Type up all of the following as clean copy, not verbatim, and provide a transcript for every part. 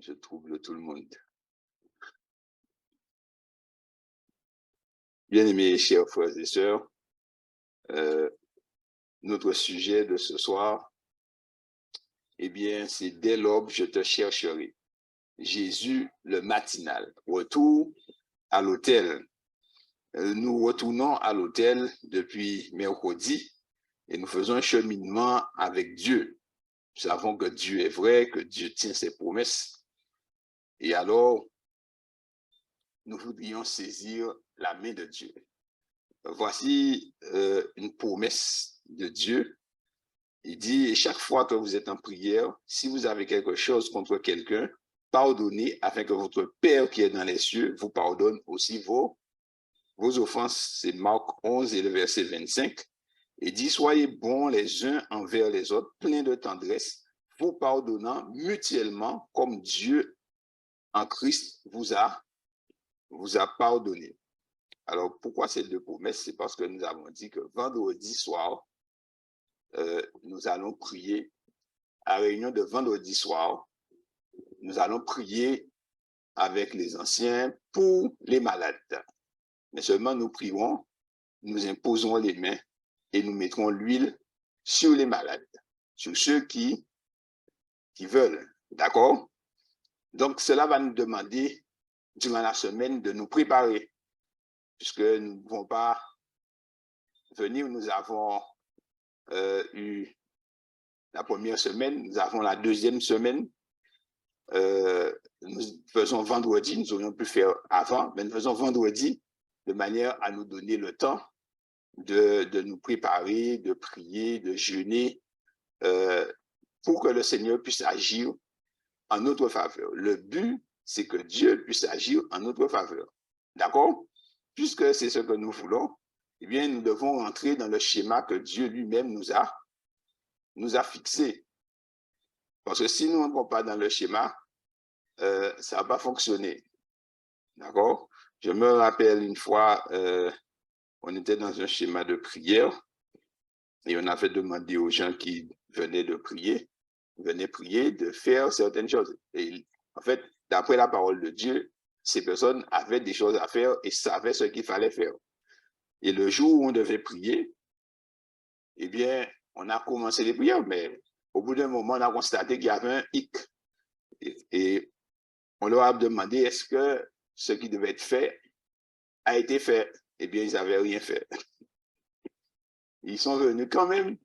Je trouble tout le monde. Bien-aimés, chers frères et sœurs, notre sujet de ce soir, eh bien, c'est « Dès l'aube, je te chercherai ». Jésus, le matinal. Retour à l'autel. Nous retournons à l'autel depuis mercredi et nous faisons un cheminement avec Dieu. Nous savons que Dieu est vrai, que Dieu tient ses promesses. Et alors, nous voudrions saisir la main de Dieu. Voici une promesse de Dieu. Il dit, chaque fois que vous êtes en prière, si vous avez quelque chose contre quelqu'un, pardonnez afin que votre Père qui est dans les cieux vous pardonne aussi vos offenses. C'est Marc 11 et le verset 25. Il dit, soyez bons les uns envers les autres, pleins de tendresse, vous pardonnant mutuellement comme Dieu en Christ vous a pardonné. Alors, pourquoi ces deux promesses? C'est parce que nous avons dit que vendredi soir, nous allons prier, à la réunion de vendredi soir, nous allons prier avec les anciens pour les malades. Mais seulement nous prierons, nous imposerons les mains et nous mettrons l'huile sur les malades, sur ceux qui veulent. D'accord? Donc, cela va nous demander, durant la semaine, de nous préparer, puisque nous ne pouvons pas venir. Nous avons eu la première semaine, nous avons la deuxième semaine. Nous faisons vendredi, nous aurions pu faire avant, mais nous faisons vendredi de manière à nous donner le temps de nous préparer, de prier, de jeûner, pour que le Seigneur puisse agir en notre faveur. Le but, c'est que Dieu puisse agir en notre faveur. D'accord? Puisque c'est ce que nous voulons, eh bien, nous devons entrer dans le schéma que Dieu lui-même nous a fixé. Parce que si nous n'entrons pas dans le schéma, ça ne va pas fonctionner. D'accord? Je me rappelle une fois, on était dans un schéma de prière et on avait demandé aux gens qui venaient prier, de faire certaines choses. Et en fait, d'après la parole de Dieu, ces personnes avaient des choses à faire et savaient ce qu'il fallait faire. Et le jour où on devait prier, eh bien, on a commencé les prières, mais au bout d'un moment, on a constaté qu'il y avait un hic. Et on leur a demandé, est-ce que ce qui devait être fait a été fait? Eh bien, ils n'avaient rien fait. Ils sont venus quand même,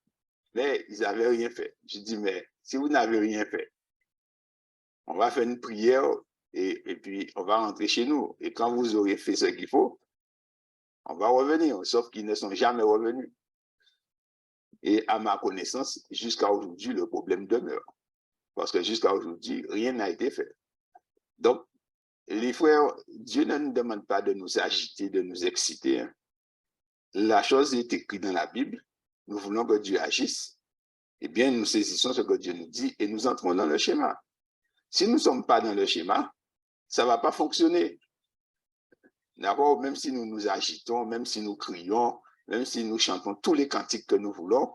mais ils n'avaient rien fait. Je dis, mais si vous n'avez rien fait, on va faire une prière et puis on va rentrer chez nous. Et quand vous aurez fait ce qu'il faut, on va revenir, sauf qu'ils ne sont jamais revenus. Et à ma connaissance, jusqu'à aujourd'hui, le problème demeure. Parce que jusqu'à aujourd'hui, rien n'a été fait. Donc, les frères, Dieu ne nous demande pas de nous agiter, de nous exciter. La chose est écrite dans la Bible. Nous voulons que Dieu agisse. Eh bien, nous saisissons ce que Dieu nous dit et nous entrons dans le schéma. Si nous ne sommes pas dans le schéma, ça ne va pas fonctionner. D'accord? Même si nous nous agitons, même si nous crions, même si nous chantons tous les cantiques que nous voulons,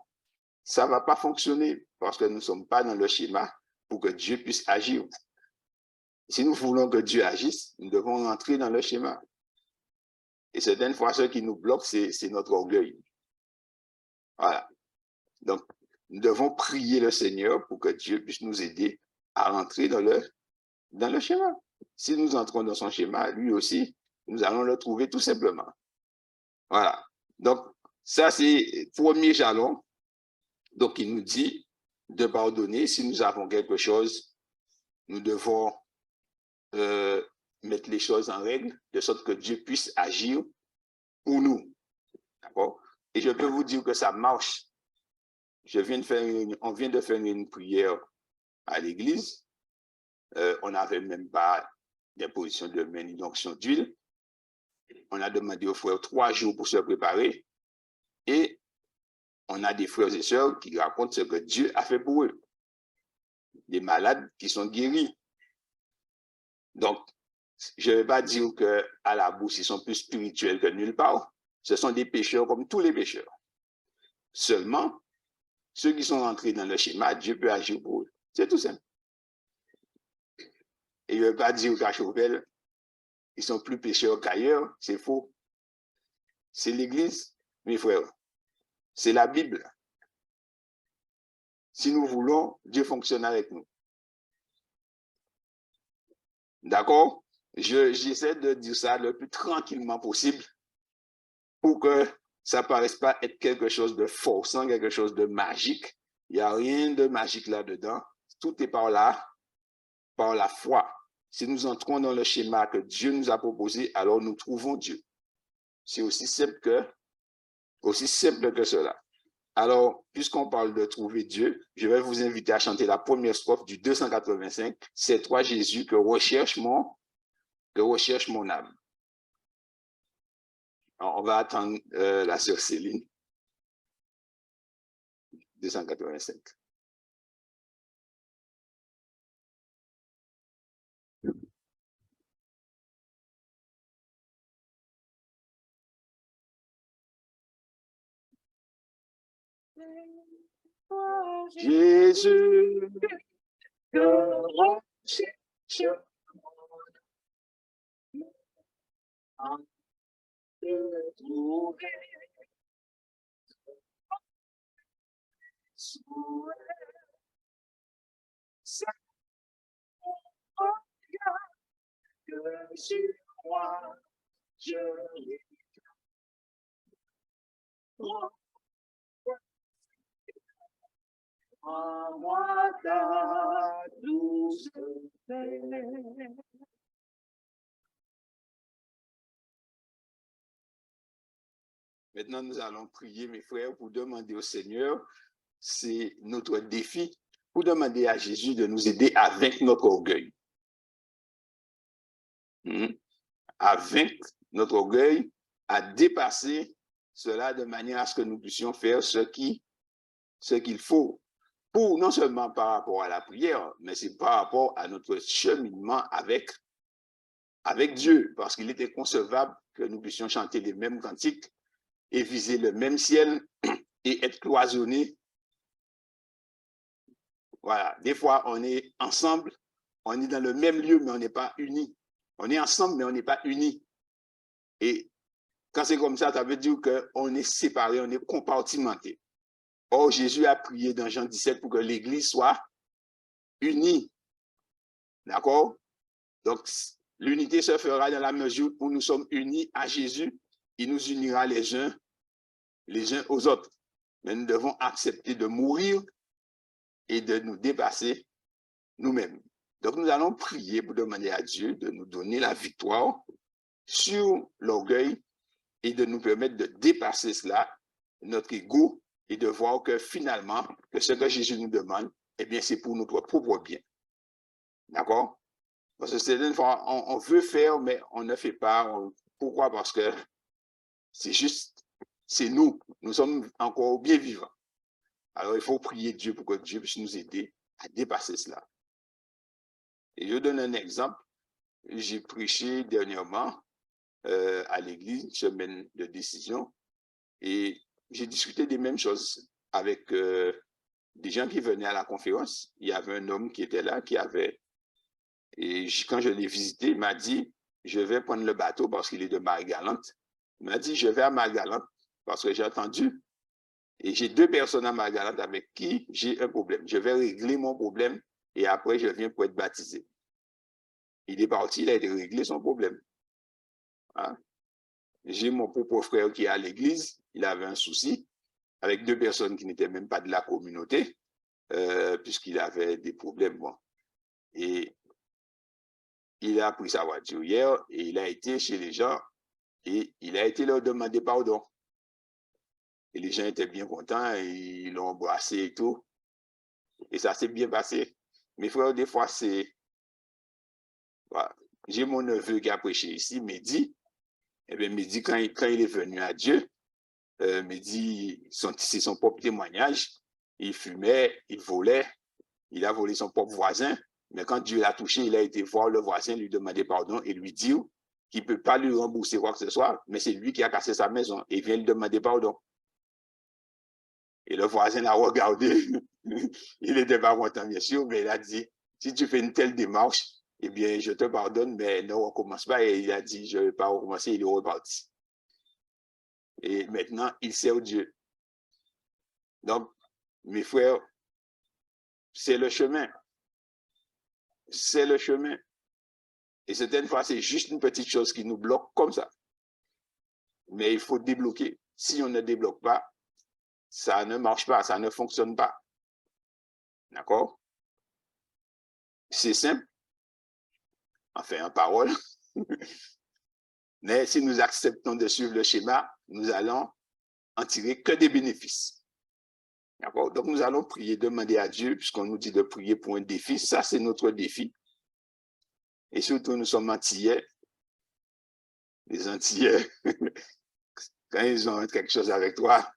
ça ne va pas fonctionner parce que nous ne sommes pas dans le schéma pour que Dieu puisse agir. Si nous voulons que Dieu agisse, nous devons rentrer dans le schéma. Et certaines fois, ce qui nous bloque, c'est notre orgueil. Voilà. Donc, nous devons prier le Seigneur pour que Dieu puisse nous aider à rentrer dans le schéma. Si nous entrons dans son schéma, lui aussi, nous allons le trouver tout simplement. Voilà. Donc, ça, c'est le premier jalon. Donc, il nous dit de pardonner. Si nous avons quelque chose, nous devons mettre les choses en règle, de sorte que Dieu puisse agir pour nous. D'accord? Et je peux vous dire que ça marche. On vient de faire une prière à l'église. On n'avait même pas d'imposition de main ni d'onction d'huile. On a demandé aux frères 3 jours pour se préparer. Et on a des frères et sœurs qui racontent ce que Dieu a fait pour eux. Des malades qui sont guéris. Donc, je ne vais pas dire qu'à la bourse, ils sont plus spirituels que nulle part. Ce sont des pécheurs comme tous les pécheurs. Seulement, ceux qui sont rentrés dans le schéma, Dieu peut agir pour eux. C'est tout simple. Et il ne veut pas dire qu'à Chauvel, ils sont plus pécheurs qu'ailleurs. C'est faux. C'est l'Église, mes frères. C'est la Bible. Si nous voulons, Dieu fonctionne avec nous. D'accord? J'essaie de dire ça le plus tranquillement possible pour que ça ne paraisse pas être quelque chose de forçant, quelque chose de magique. Il n'y a rien de magique là-dedans. Tout est par là, par la foi. Si nous entrons dans le schéma que Dieu nous a proposé, alors nous trouvons Dieu. C'est aussi simple que cela. Alors, puisqu'on parle de trouver Dieu, je vais vous inviter à chanter la première strophe du 285. C'est toi, Jésus, que recherche mon âme. Alors, on va attendre la sœur Céline. 285. Jésus, que recherche de trouver sous sa regard que je crois, je envoie ta douce paix. Maintenant, nous allons prier, mes frères, pour demander au Seigneur, c'est notre défi, pour demander à Jésus de nous aider à vaincre notre orgueil. À vaincre notre orgueil, à dépasser cela de manière à ce que nous puissions faire ce qu'il faut, pour non seulement par rapport à la prière, mais c'est par rapport à notre cheminement avec Dieu, parce qu'il était concevable que nous puissions chanter les mêmes cantiques et viser le même ciel et être cloisonnés. Voilà, des fois on est ensemble, on est dans le même lieu, mais on n'est pas unis. On est ensemble, mais on n'est pas unis. Et quand c'est comme ça veut dire qu'on est séparés, on est compartimentés. Or, Jésus a prié dans Jean 17 pour que l'Église soit unie. D'accord? Donc, l'unité se fera dans la mesure où nous sommes unis à Jésus. Il nous unira les uns aux autres. Mais nous devons accepter de mourir et de nous dépasser nous-mêmes. Donc, nous allons prier pour demander à Dieu de nous donner la victoire sur l'orgueil et de nous permettre de dépasser cela, notre ego, et de voir que finalement, que ce que Jésus nous demande, eh bien, c'est pour notre propre bien. D'accord? Parce que certaines fois, on veut faire, mais on ne fait pas. Pourquoi? Parce que c'est juste, c'est nous. Nous sommes encore bien vivants. Alors, il faut prier Dieu pour que Dieu puisse nous aider à dépasser cela. Et je donne un exemple. J'ai prêché dernièrement à l'église, semaine de décision, et j'ai discuté des mêmes choses avec des gens qui venaient à la conférence. Il y avait un homme qui était là, et quand je l'ai visité, il m'a dit, je vais prendre le bateau parce qu'il est de Marie-Galante. Il m'a dit, je vais à Marie-Galante parce que j'ai entendu. Et j'ai 2 personnes à Marie-Galante avec qui j'ai un problème. Je vais régler mon problème et après, je viens pour être baptisé. Il est parti, il a été réglé son problème. Hein? J'ai mon propre frère qui est à l'église, il avait un souci avec 2 personnes qui n'étaient même pas de la communauté, puisqu'il avait des problèmes. Bon. Et il a pris sa voiture hier et il a été chez les gens et il a été leur demander pardon. Et les gens étaient bien contents et ils l'ont embrassé et tout. Et ça s'est bien passé. Mes frères, des fois, c'est... Voilà. J'ai mon neveu qui a prêché ici, Mehdi. Eh bien, Mehdi, quand il est venu à Dieu, Mehdi, c'est son propre témoignage. Il fumait, il volait, il a volé son propre voisin. Mais quand Dieu l'a touché, il a été voir le voisin, lui demander pardon et lui dire qu'il ne peut pas lui rembourser quoi que ce soit, mais c'est lui qui a cassé sa maison et vient lui demander pardon. Et le voisin l'a regardé. Il n'était pas content, bien sûr, mais il a dit, si tu fais une telle démarche, eh bien, je te pardonne, mais ne recommence pas. Et il a dit, je ne vais pas recommencer, il est reparti. Et maintenant, il sert Dieu. Donc, mes frères, c'est le chemin. C'est le chemin. Et certaines fois, c'est juste une petite chose qui nous bloque comme ça. Mais il faut débloquer. Si on ne débloque pas, ça ne marche pas, ça ne fonctionne pas. D'accord? C'est simple, enfin en parole. Mais si nous acceptons de suivre le schéma, nous allons en tirer que des bénéfices. D'accord? Donc nous allons prier, demander à Dieu, puisqu'on nous dit de prier pour un défi. Ça, c'est notre défi. Et surtout, nous sommes Antillais. Les Antillais, quand ils ont quelque chose avec toi,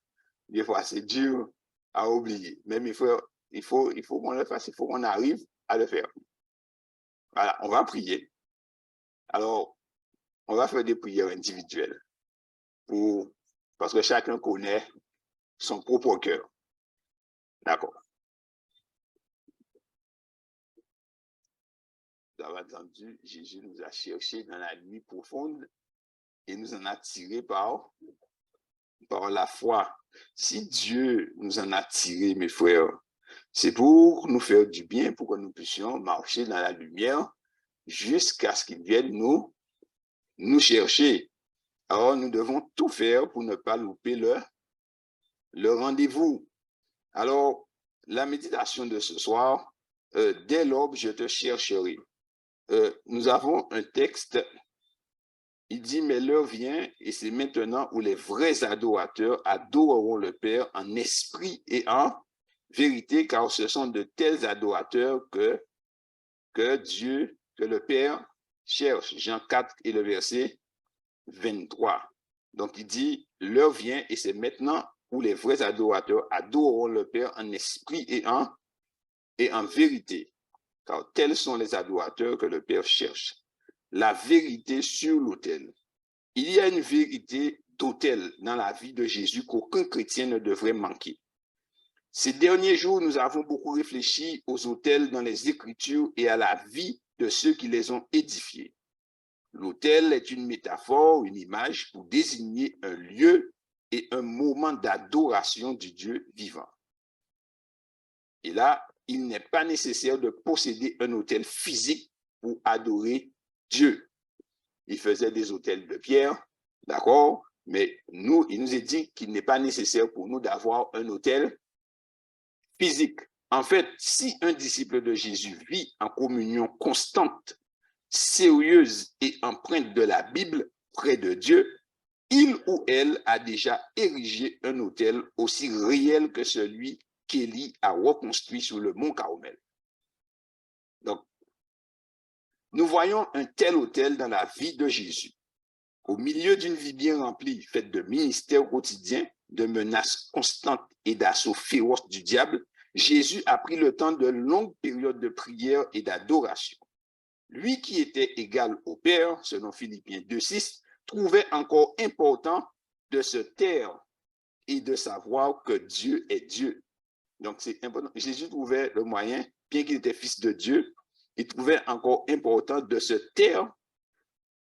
des fois, c'est dur à oublier. Même il faut qu'on le fasse, il faut qu'on arrive à le faire. Voilà, on va prier. Alors, on va faire des prières individuelles parce que chacun connaît son propre cœur. D'accord. Vous avez entendu, Jésus nous a cherchés dans la nuit profonde et nous en a tirés par la foi. Si Dieu nous en a tirés, mes frères, c'est pour nous faire du bien, pour que nous puissions marcher dans la lumière jusqu'à ce qu'il vienne nous chercher. Alors, nous devons tout faire pour ne pas louper le rendez-vous. Alors, la méditation de ce soir, dès l'aube, je te chercherai. Nous avons un texte, il dit, mais l'heure vient et c'est maintenant où les vrais adorateurs adoreront le Père en esprit et en vérité, car ce sont de tels adorateurs que le Père cherche. Jean 4 et le verset 23. Donc, il dit, l'heure vient et c'est maintenant où les vrais adorateurs adoreront le Père en esprit et en vérité. Car tels sont les adorateurs que le Père cherche. La vérité sur l'autel. Il y a une vérité d'autel dans la vie de Jésus qu'aucun chrétien ne devrait manquer. Ces derniers jours, nous avons beaucoup réfléchi aux autels dans les Écritures et à la vie de ceux qui les ont édifiés. L'autel est une métaphore, une image pour désigner un lieu et un moment d'adoration du Dieu vivant. Et là, il n'est pas nécessaire de posséder un autel physique pour adorer Dieu. Il faisait des autels de pierre, d'accord, mais il nous est dit qu'il n'est pas nécessaire pour nous d'avoir un autel physique. En fait, si un disciple de Jésus vit en communion constante, sérieuse et empreinte de la Bible près de Dieu, il ou elle a déjà érigé un autel aussi réel que celui qu'Élie a reconstruit sur le mont Carmel. Donc, nous voyons un tel autel dans la vie de Jésus. Au milieu d'une vie bien remplie, faite de ministères quotidiens, de menaces constantes et d'assauts féroces du diable, Jésus a pris le temps de longues périodes de prière et d'adoration. Lui qui était égal au Père, selon Philippiens 2,6, trouvait encore important de se taire et de savoir que Dieu est Dieu. Donc, c'est important. Jésus trouvait le moyen, bien qu'il était fils de Dieu, il trouvait encore important de se taire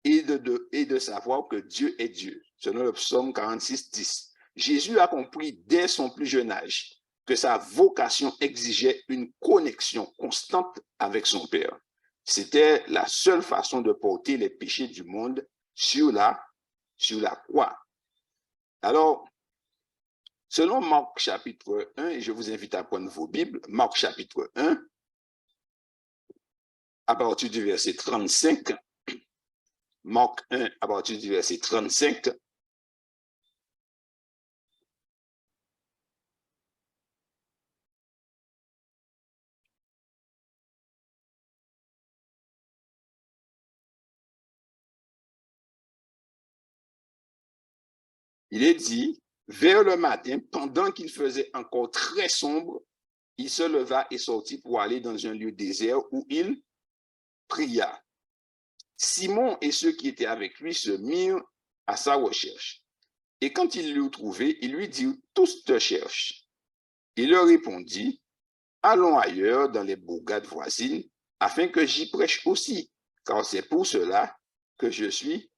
et de savoir que Dieu est Dieu, selon le psaume 46, 10. Jésus a compris dès son plus jeune âge que sa vocation exigeait une connexion constante avec son Père. C'était la seule façon de porter les péchés du monde sur la croix. Alors, selon Marc chapitre 1, et je vous invite à prendre vos Bibles, Marc chapitre 1, à partir du verset 35, Marc 1, à partir du verset 35, il est dit, vers le matin, pendant qu'il faisait encore très sombre, il se leva et sortit pour aller dans un lieu désert où il pria. Simon et ceux qui étaient avec lui se mirent à sa recherche. Et quand ils l'eurent trouvé, ils lui dirent, tous te cherchent. Il leur répondit, allons ailleurs dans les bourgades voisines, afin que j'y prêche aussi, car c'est pour cela que je suis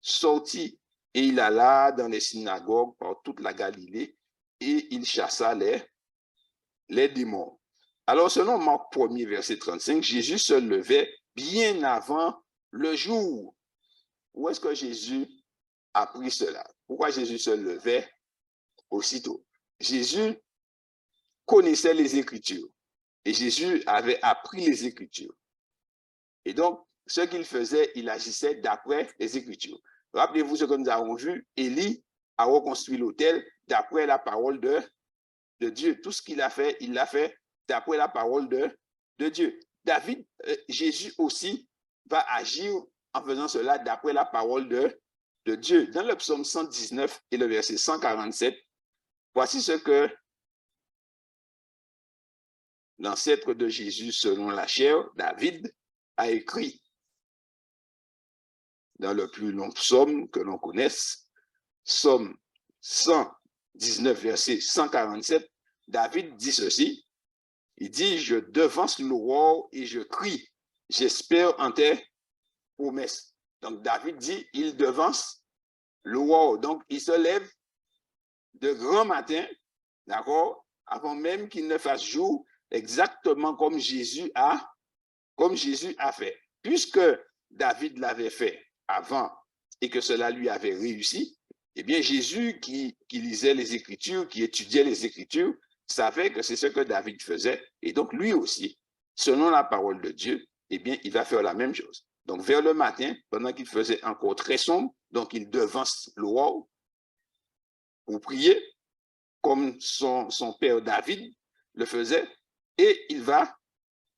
sorti. Et il alla dans les synagogues par toute la Galilée, et il chassa les démons. Alors, selon Marc 1er, verset 35, Jésus se levait bien avant le jour. Où est-ce que Jésus a pris cela? Pourquoi Jésus se levait aussitôt? Jésus connaissait les Écritures et Jésus avait appris les Écritures. Et donc, ce qu'il faisait, il agissait d'après les Écritures. Rappelez-vous ce que nous avons vu, Élie a reconstruit l'autel d'après la parole de Dieu. Tout ce qu'il a fait, il l'a fait d'après la parole de Dieu. Jésus aussi va agir en faisant cela d'après la parole de Dieu. Dans le psaume 119 et le verset 147, voici ce que l'ancêtre de Jésus selon la chair, David, a écrit dans le plus long psaume que l'on connaisse, psaume 119, verset 147, David dit ceci, il dit, je devance l'aurore et je crie, j'espère en tes promesses. Donc David dit, il devance l'aurore, donc il se lève de grand matin, d'accord, avant même qu'il ne fasse jour, exactement comme Jésus a fait. Puisque David l'avait fait avant et que cela lui avait réussi, eh bien Jésus qui lisait les Écritures, qui étudiait les Écritures, savait que c'est ce que David faisait. Et donc lui aussi, selon la parole de Dieu, eh bien il va faire la même chose. Donc vers le matin, pendant qu'il faisait encore très sombre, donc il devance l'aurore pour prier, comme son père David le faisait, et il va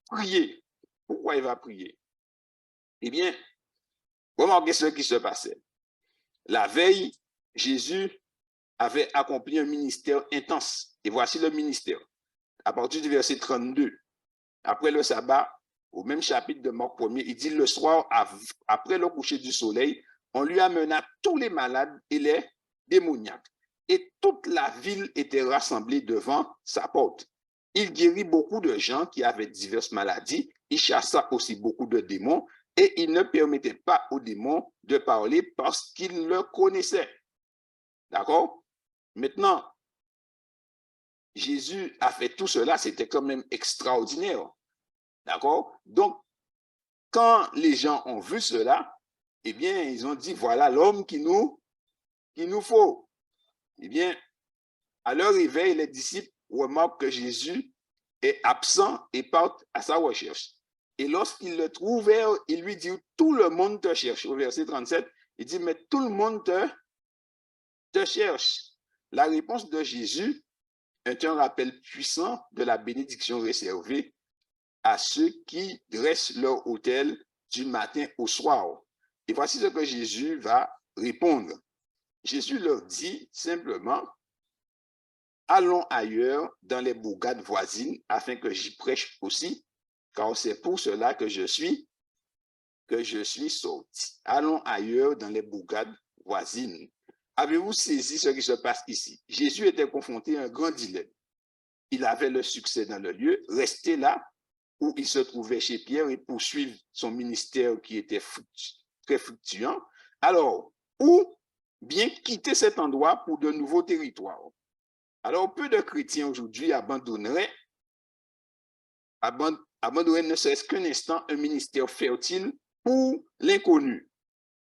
prier. Pourquoi il va prier? Eh bien, remarquez ce qui se passait. La veille, Jésus avait accompli un ministère intense. Et voici le ministère. À partir du verset 32, après le sabbat, au même chapitre de Marc 1er, il dit, le soir, après le coucher du soleil, on lui amena tous les malades et les démoniaques. Et toute la ville était rassemblée devant sa porte. Il guérit beaucoup de gens qui avaient diverses maladies. Il chassa aussi beaucoup de démons et il ne permettait pas aux démons de parler parce qu'il le connaissait. D'accord? Maintenant, Jésus a fait tout cela, c'était quand même extraordinaire. D'accord? Donc, quand les gens ont vu cela, eh bien, ils ont dit, voilà l'homme qu'il nous faut. Eh bien, à leur réveil, les disciples remarquent que Jésus est absent et partent à sa recherche. Et lorsqu'ils le trouvèrent, il lui dit, tout le monde te cherche. Au verset 37, il dit, mais tout le monde te cherche. La réponse de Jésus est un rappel puissant de la bénédiction réservée à ceux qui dressent leur autel du matin au soir. Et voici ce que Jésus va répondre. Jésus leur dit simplement, allons ailleurs dans les bourgades voisines afin que j'y prêche aussi, car c'est pour cela que je suis sorti. Allons ailleurs dans les bourgades voisines. Avez-vous saisi ce qui se passe ici? Jésus était confronté à un grand dilemme. Il avait le succès dans le lieu, rester là où il se trouvait chez Pierre et poursuivre son ministère qui était très fluctuant. Alors, ou bien quitter cet endroit pour de nouveaux territoires. Alors, peu de chrétiens aujourd'hui abandonneraient ne serait-ce qu'un instant un ministère fertile pour l'inconnu.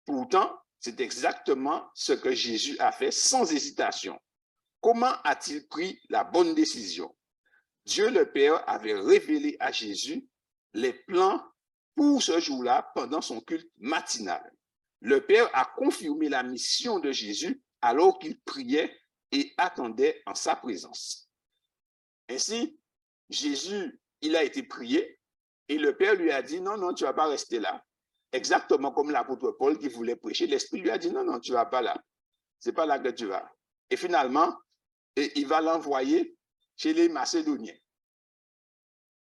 Pourtant, c'est exactement ce que Jésus a fait sans hésitation. Comment a-t-il pris la bonne décision? Dieu le Père avait révélé à Jésus les plans pour ce jour-là pendant son culte matinal. Le Père a confirmé la mission de Jésus alors qu'il priait et attendait en sa présence. Ainsi, Jésus, il a été prié et le Père lui a dit, non, non, tu ne vas pas rester là. Exactement comme l'apôtre Paul qui voulait prêcher, l'Esprit lui a dit, non, non, tu ne vas pas là. Ce n'est pas là que tu vas. Et finalement, il va l'envoyer chez les Macédoniens.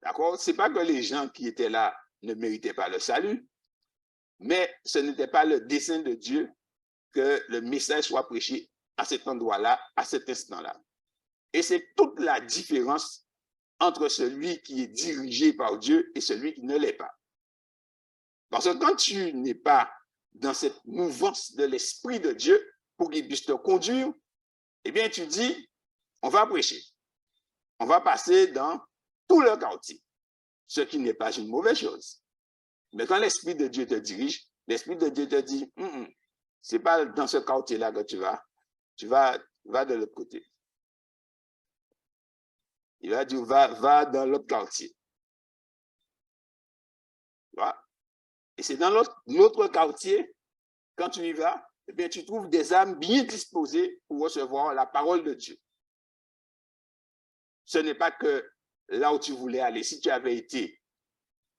D'accord? Ce n'est pas que les gens qui étaient là ne méritaient pas le salut, mais ce n'était pas le dessein de Dieu que le message soit prêché à cet endroit-là, à cet instant-là. Et c'est toute la différence entre celui qui est dirigé par Dieu et celui qui ne l'est pas. Parce que quand tu n'es pas dans cette mouvance de l'Esprit de Dieu pour qu'il puisse te conduire, eh bien, tu dis, on va prêcher. On va passer dans tout le quartier, ce qui n'est pas une mauvaise chose. Mais quand l'Esprit de Dieu te dirige, l'Esprit de Dieu te dit, c'est pas dans ce quartier-là que tu vas de l'autre côté. Il va dire, va dans l'autre quartier. Voilà. Et c'est dans l'autre quartier, quand tu y vas, eh bien, tu trouves des âmes bien disposées pour recevoir la parole de Dieu. Ce n'est pas que là où tu voulais aller, si tu avais été,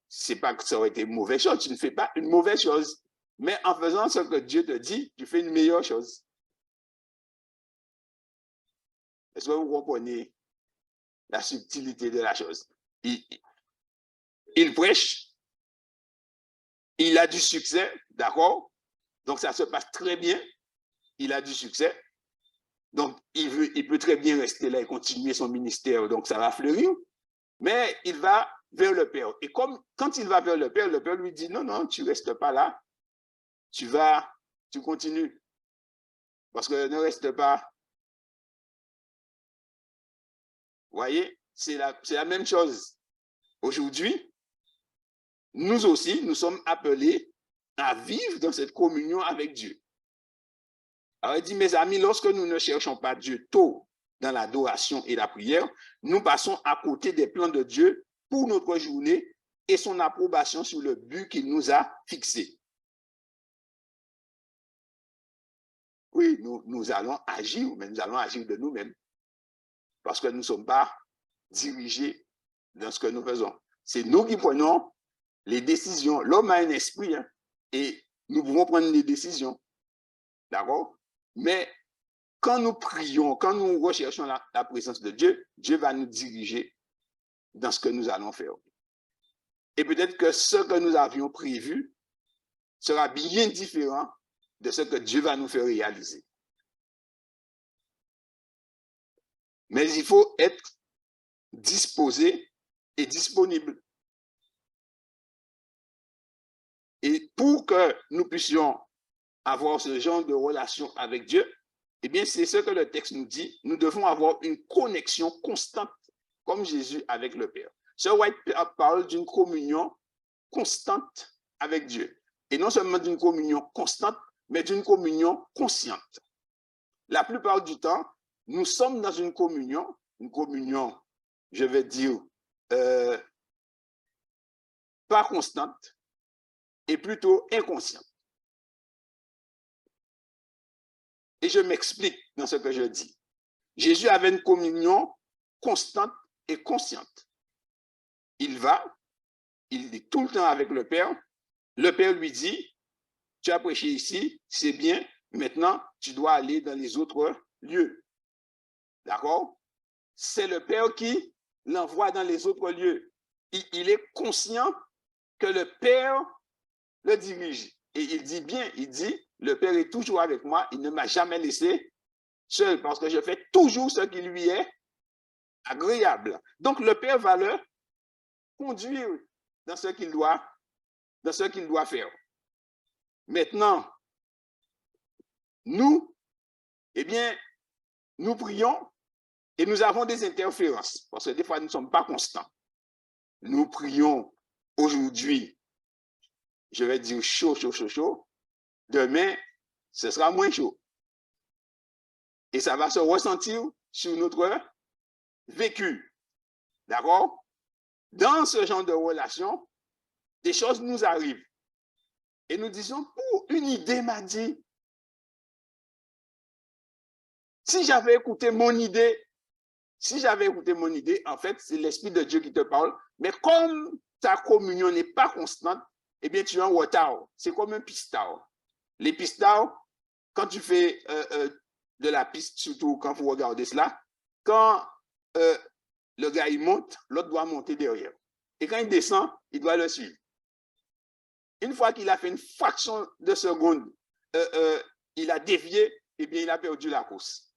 c'est pas que ça aurait été une mauvaise chose, tu ne fais pas une mauvaise chose, mais en faisant ce que Dieu te dit, tu fais une meilleure chose. Est-ce que vous comprenez la subtilité de la chose? Il prêche, il a du succès, d'accord? Donc ça se passe très bien, il a du succès, donc il peut très bien rester là et continuer son ministère, donc ça va fleurir, mais il va vers le Père. Et comme quand il va vers le Père lui dit, non, tu ne restes pas là, tu continues, parce que ne reste pas. Vous voyez, c'est la même chose. Aujourd'hui, nous aussi, nous sommes appelés à vivre dans cette communion avec Dieu. Alors, il dit, mes amis, lorsque nous ne cherchons pas Dieu tôt dans l'adoration et la prière, nous passons à côté des plans de Dieu pour notre journée et son approbation sur le but qu'il nous a fixé. Oui, nous allons agir, mais nous allons agir de nous-mêmes. Parce que nous ne sommes pas dirigés dans ce que nous faisons. C'est nous qui prenons les décisions. L'homme a un esprit, hein, et nous pouvons prendre des décisions. D'accord? Mais quand nous prions, quand nous recherchons la présence de Dieu, Dieu va nous diriger dans ce que nous allons faire. Et peut-être que ce que nous avions prévu sera bien différent de ce que Dieu va nous faire réaliser. Mais il faut être disposé et disponible. Et pour que nous puissions avoir ce genre de relation avec Dieu, eh bien, c'est ce que le texte nous dit. Nous devons avoir une connexion constante, comme Jésus avec le Père. Sir White parle d'une communion constante avec Dieu. Et non seulement d'une communion constante, mais d'une communion consciente. La plupart du temps, nous sommes dans une communion, je vais dire, pas constante, et plutôt inconsciente. Et je m'explique dans ce que je dis. Jésus avait une communion constante et consciente. Il est tout le temps avec le Père. Le Père lui dit, tu as prêché ici, c'est bien, maintenant tu dois aller dans les autres lieux. D'accord? C'est le Père qui l'envoie dans les autres lieux. Il est conscient que le Père le dirige. Et il dit bien, le Père est toujours avec moi, il ne m'a jamais laissé seul, parce que je fais toujours ce qui lui est agréable. Donc le Père va le conduire dans ce qu'il doit faire. Maintenant, nous, eh bien, nous prions et nous avons des interférences, parce que des fois, nous ne sommes pas constants. Nous prions aujourd'hui, je vais dire chaud. Demain, ce sera moins chaud. Et ça va se ressentir sur notre vécu. D'accord? Dans ce genre de relation, des choses nous arrivent. Et nous disons, pour une idée m'a dit, si j'avais écouté mon idée, en fait, c'est l'Esprit de Dieu qui te parle, mais comme ta communion n'est pas constante, eh bien, tu es en retard. C'est comme un pistard. Les pistards, quand tu fais de la piste, surtout quand vous regardez cela, quand le gars il monte, l'autre doit monter derrière. Et quand il descend, il doit le suivre. Une fois qu'il a fait une fraction de seconde, il a dévié, eh bien, il a perdu la course.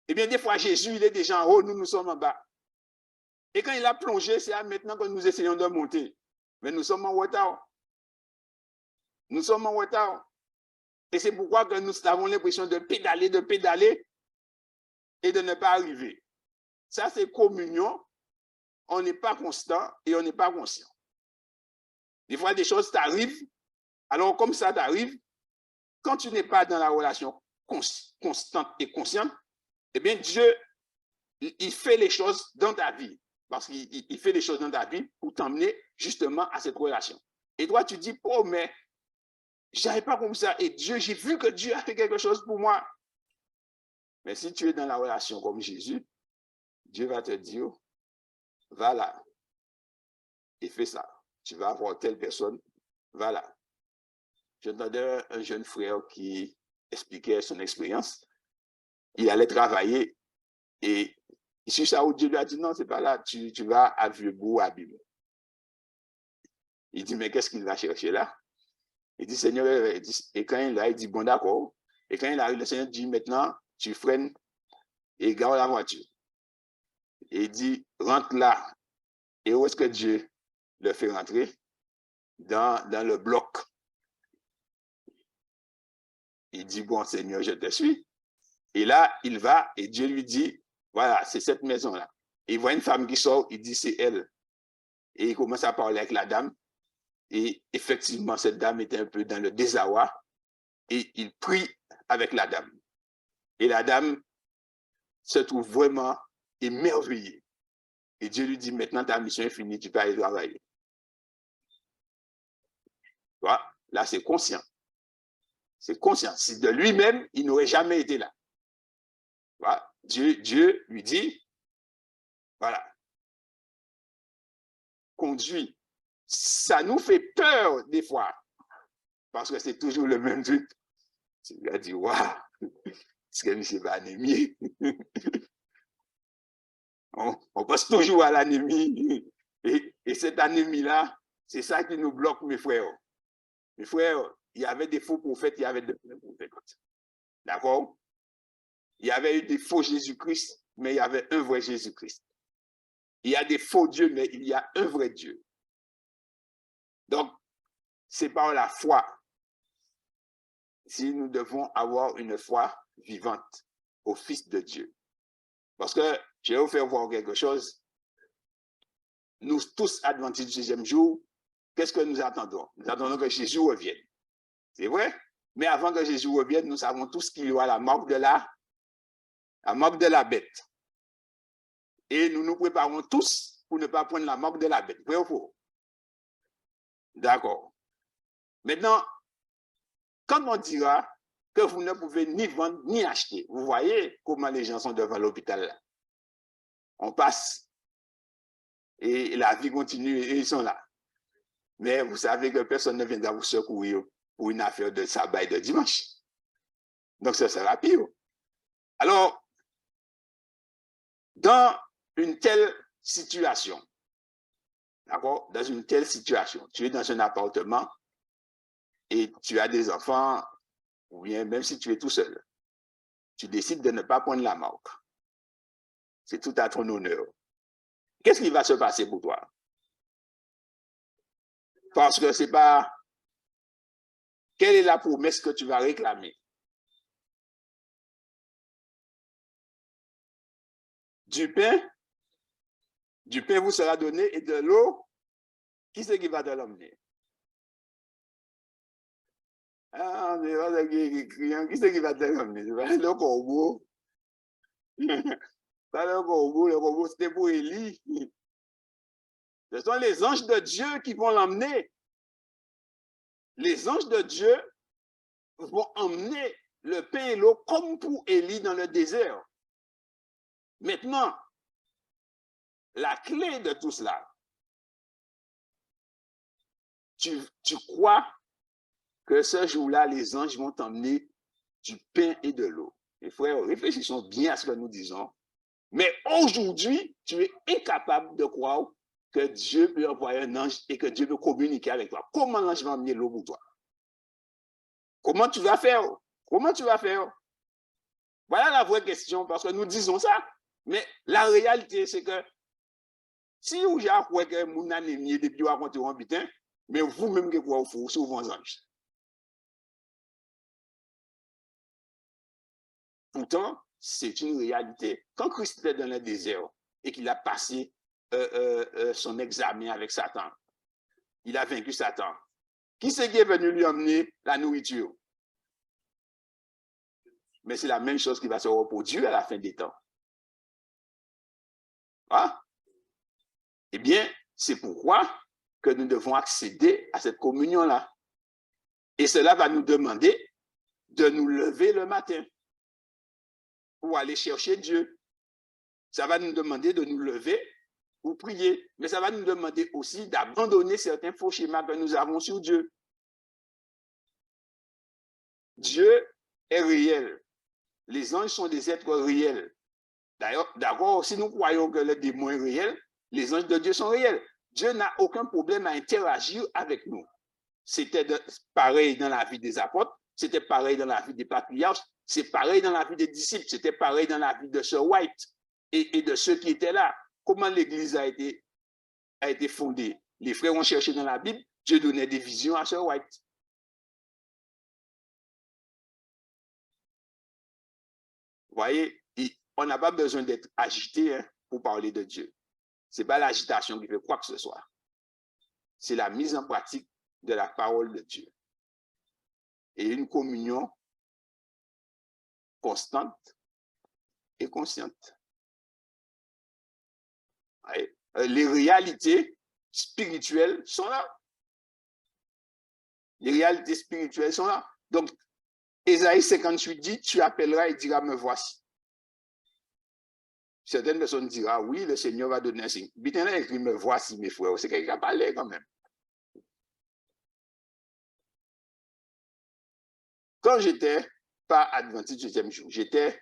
Eh bien, des fois, Jésus, il est déjà en haut, nous sommes en bas. Et quand il a plongé, c'est maintenant que nous essayons de monter. Mais nous sommes en retard. Nous sommes en retard. Et c'est pourquoi que nous avons l'impression de pédaler et de ne pas arriver. Ça, c'est communion. On n'est pas constant et on n'est pas conscient. Des fois, des choses t'arrivent. Alors, comme ça t'arrive, quand tu n'es pas dans la relation constante et consciente, eh bien, Dieu, il fait les choses dans ta vie. Parce qu'il fait les choses dans ta vie pour t'emmener justement à cette relation. Et toi, tu dis, oh, mais je n'avais pas comme ça. Et Dieu, j'ai vu que Dieu a fait quelque chose pour moi. Mais si tu es dans la relation comme Jésus, Dieu va te dire, va là et fais ça. Tu vas avoir telle personne, va là. J'entendais un jeune frère qui expliquait son expérience. Il allait travailler et sur ça où Dieu lui a dit, non, c'est pas là, tu vas à Vieux-Bourg, à Bibou. Il dit, mais qu'est-ce qu'il va chercher là? Il dit, Seigneur, et quand il dit, bon, d'accord. Et quand il arrive, le Seigneur dit, maintenant, tu freines et garde la voiture. Et il dit, rentre là. Et où est-ce que Dieu le fait rentrer? Dans le bloc. Il dit, bon, Seigneur, je te suis. Et là, il va et Dieu lui dit, voilà, c'est cette maison-là. Il voit une femme qui sort, il dit, c'est elle. Et il commence à parler avec la dame. Et effectivement, cette dame était un peu dans le désarroi. Et il prie avec la dame. Et la dame se trouve vraiment émerveillée. Et Dieu lui dit, maintenant ta mission est finie, tu peux aller travailler. Voilà, là, c'est conscient. C'est conscient. Si de lui-même, il n'aurait jamais été là. Voilà. Dieu lui dit, voilà, conduis. Ça nous fait peur des fois, parce que c'est toujours le même truc. Tu lui as dit, waouh, est-ce que monsieur va anémie? On passe toujours à l'anémie. Et cette anémie-là, c'est ça qui nous bloque, mes frères. Mes frères, il y avait des faux prophètes, il y avait des vrais prophètes. D'accord? Il y avait eu des faux Jésus-Christ, mais il y avait un vrai Jésus-Christ. Il y a des faux dieux, mais il y a un vrai Dieu. Donc, c'est par la foi. Si nous devons avoir une foi vivante au Fils de Dieu. Parce que je vais vous faire voir quelque chose. Nous tous, adventistes du 6e jour, qu'est-ce que nous attendons? Nous attendons que Jésus revienne. C'est vrai? Mais avant que Jésus revienne, nous savons tous qu'il y aura la marque de la bête. Et nous nous préparons tous pour ne pas prendre la marque de la bête. Vrai ou faux? D'accord. Maintenant, quand on dira que vous ne pouvez ni vendre ni acheter, vous voyez comment les gens sont devant l'hôpital. On passe et la vie continue et ils sont là. Mais vous savez que personne ne viendra vous secourir pour une affaire de sabbat et de dimanche. Donc, ça sera pire. Alors, dans une telle situation, d'accord, dans une telle situation, tu es dans un appartement et tu as des enfants, ou bien même si tu es tout seul, tu décides de ne pas prendre la marque. C'est tout à ton honneur. Qu'est-ce qui va se passer pour toi? Parce que c'est pas... Quelle est la promesse que tu vas réclamer? Du pain vous sera donné et de l'eau, qui c'est qui va te l'emmener? Ah, mais qui c'est qui va te l'emmener? Le corbeau. Pas le corbeau, c'était pour Élie. Ce sont les anges de Dieu qui vont l'emmener. Les anges de Dieu vont emmener le pain et l'eau comme pour Élie dans le désert. Maintenant, la clé de tout cela, tu crois que ce jour-là, les anges vont t'emmener du pain et de l'eau. Mes frères, réfléchissons bien à ce que nous disons. Mais aujourd'hui, tu es incapable de croire que Dieu peut envoyer un ange et que Dieu peut communiquer avec toi. Comment l'ange va emmener l'eau pour toi? Comment tu vas faire? Comment tu vas faire? Voilà la vraie question, parce que nous disons ça. Mais la réalité, c'est que si vous avez croyez que mon anémie depuis vous raconter un butin, mais vous-même que vous faites souvent anges. Pourtant, c'est une réalité. Quand Christ était dans le désert et qu'il a passé son examen avec Satan, il a vaincu Satan. Qui c'est qui est venu lui emmener la nourriture? Mais c'est la même chose qui va se reproduire à la fin des temps. Ah? Eh bien, c'est pourquoi que nous devons accéder à cette communion-là. Et cela va nous demander de nous lever le matin pour aller chercher Dieu. Ça va nous demander de nous lever pour prier, mais ça va nous demander aussi d'abandonner certains faux schémas que nous avons sur Dieu. Dieu est réel. Les anges sont des êtres réels. D'ailleurs, d'accord, si nous croyons que le démon est réel, les anges de Dieu sont réels. Dieu n'a aucun problème à interagir avec nous. C'était pareil dans la vie des apôtres, c'était pareil dans la vie des patriarches, c'est pareil dans la vie des disciples, c'était pareil dans la vie de Sir White et de ceux qui étaient là. Comment l'Église a été fondée? Les frères ont cherché dans la Bible, Dieu donnait des visions à Sir White. Vous voyez, on n'a pas besoin d'être agité pour parler de Dieu. Ce n'est pas l'agitation qui fait quoi que ce soit. C'est la mise en pratique de la parole de Dieu. Et une communion constante et consciente. Les réalités spirituelles sont là. Les réalités spirituelles sont là. Donc, Ésaïe 58 dit, tu appelleras et diras, me voici. Certaines personnes diront, oui, le Seigneur va donner un signe. Bitin a écrit, me voici, mes frères. C'est quelqu'un qui a parlé quand même. Quand j'étais pas adventiste du 7e jour, j'étais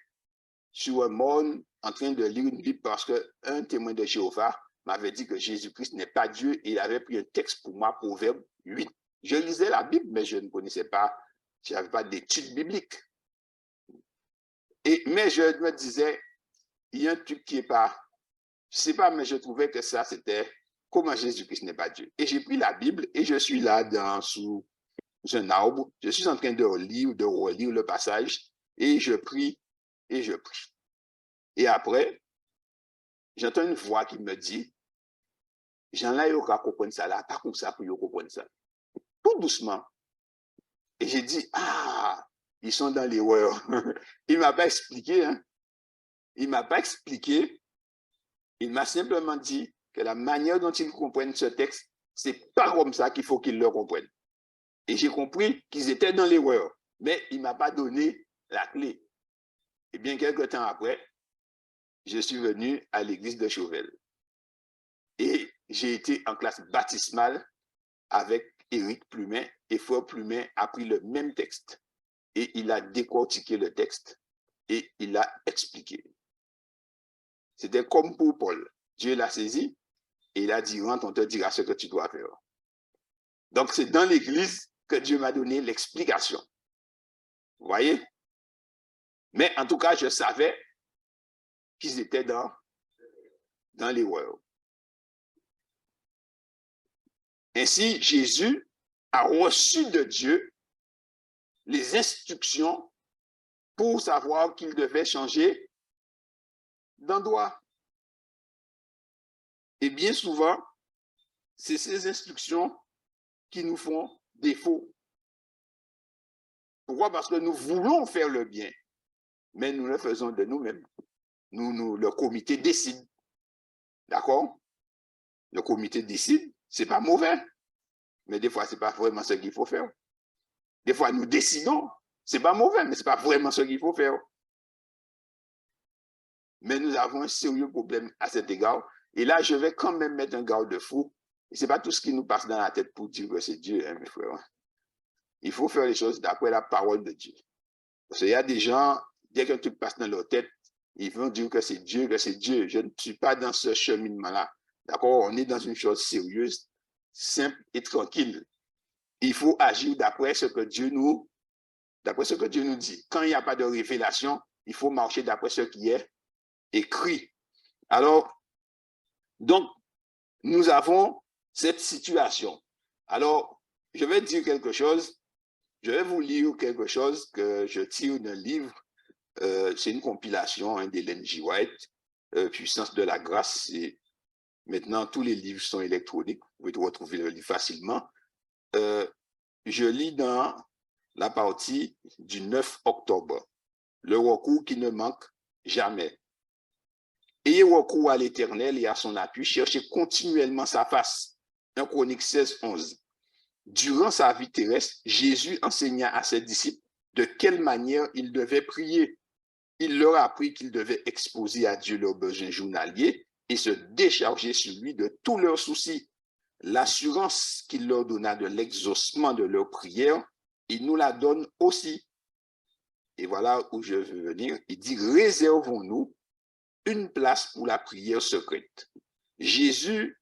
sur un monde en train de lire une Bible parce qu'un témoin de Jéhovah m'avait dit que Jésus-Christ n'est pas Dieu et il avait pris un texte pour moi, Proverbe 8. Je lisais la Bible, mais je ne connaissais pas, je n'avais pas d'études bibliques. Mais je me disais, il y a un truc qui n'est pas, je ne sais pas, mais je trouvais que ça, c'était comment Jésus-Christ n'est pas Dieu. Et j'ai pris la Bible et je suis là sous un arbre, je suis en train de relire le passage et je prie et je prie. Et après, j'entends une voix qui me dit, Jean-là, il va comprendre ça là, pas comme ça pour comprendre ça. Tout doucement. Et j'ai dit, ah, ils sont dans l'erreur. Il ne m'a pas expliqué, hein. Il ne m'a pas expliqué. Il m'a simplement dit que la manière dont ils comprennent ce texte, ce n'est pas comme ça qu'il faut qu'ils le comprennent. Et j'ai compris qu'ils étaient dans l'erreur, mais il ne m'a pas donné la clé. Et bien, quelques temps après, je suis venu à l'église de Chauvel. Et j'ai été en classe baptismale avec Éric Plumet, et Frère Plumet a pris le même texte. Et il a décortiqué le texte et il l'a expliqué. C'était comme pour Paul. Dieu l'a saisi et il a dit, rentre, on te dira ce que tu dois faire. Donc, c'est dans l'église que Dieu m'a donné l'explication. Vous voyez? Mais en tout cas, je savais qu'ils étaient dans l'erreur. Ainsi, Jésus a reçu de Dieu les instructions pour savoir qu'il devait changer d'endroit. Et bien souvent, c'est ces instructions qui nous font défaut. Pourquoi? Parce que nous voulons faire le bien, mais nous le faisons de nous-mêmes. Le comité décide. D'accord? Le comité décide, c'est pas mauvais, mais des fois, c'est pas vraiment ce qu'il faut faire. Des fois, nous décidons, c'est pas mauvais, mais c'est pas vraiment ce qu'il faut faire. Mais nous avons un sérieux problème à cet égard. Et là, je vais quand même mettre un garde-fou. Et c'est pas tout ce qui nous passe dans la tête pour dire que c'est Dieu, hein, mes frères. Il faut faire les choses d'après la parole de Dieu. Parce qu'il y a des gens, dès qu'un truc passe dans leur tête, ils vont dire que c'est Dieu, que c'est Dieu. Je ne suis pas dans ce cheminement-là. D'accord? On est dans une chose sérieuse, simple et tranquille. Il faut agir d'après ce que Dieu nous dit. Quand il n'y a pas de révélation, il faut marcher d'après ce qui est écrit. Alors, donc, nous avons cette situation. Alors, je vais dire quelque chose. Je vais vous lire quelque chose que je tire d'un livre C'est une compilation d'Ellen G. White, Puissance de la grâce. Maintenant, tous les livres sont électroniques. Vous pouvez retrouver le livre facilement. Je lis dans la partie du 9 octobre. Le recours qui ne manque jamais. Ayez recours à l'Éternel et à son appui. Cherchez continuellement sa face. 1 Chroniques 16, 11. Durant sa vie terrestre, Jésus enseigna à ses disciples de quelle manière ils devaient prier. Il leur a appris qu'ils devaient exposer à Dieu leurs besoins journaliers et se décharger sur lui de tous leurs soucis. L'assurance qu'il leur donna de l'exaucement de leurs prières, il nous la donne aussi. Et voilà où je veux venir. Il dit, réservons-nous une place pour la prière secrète. Jésus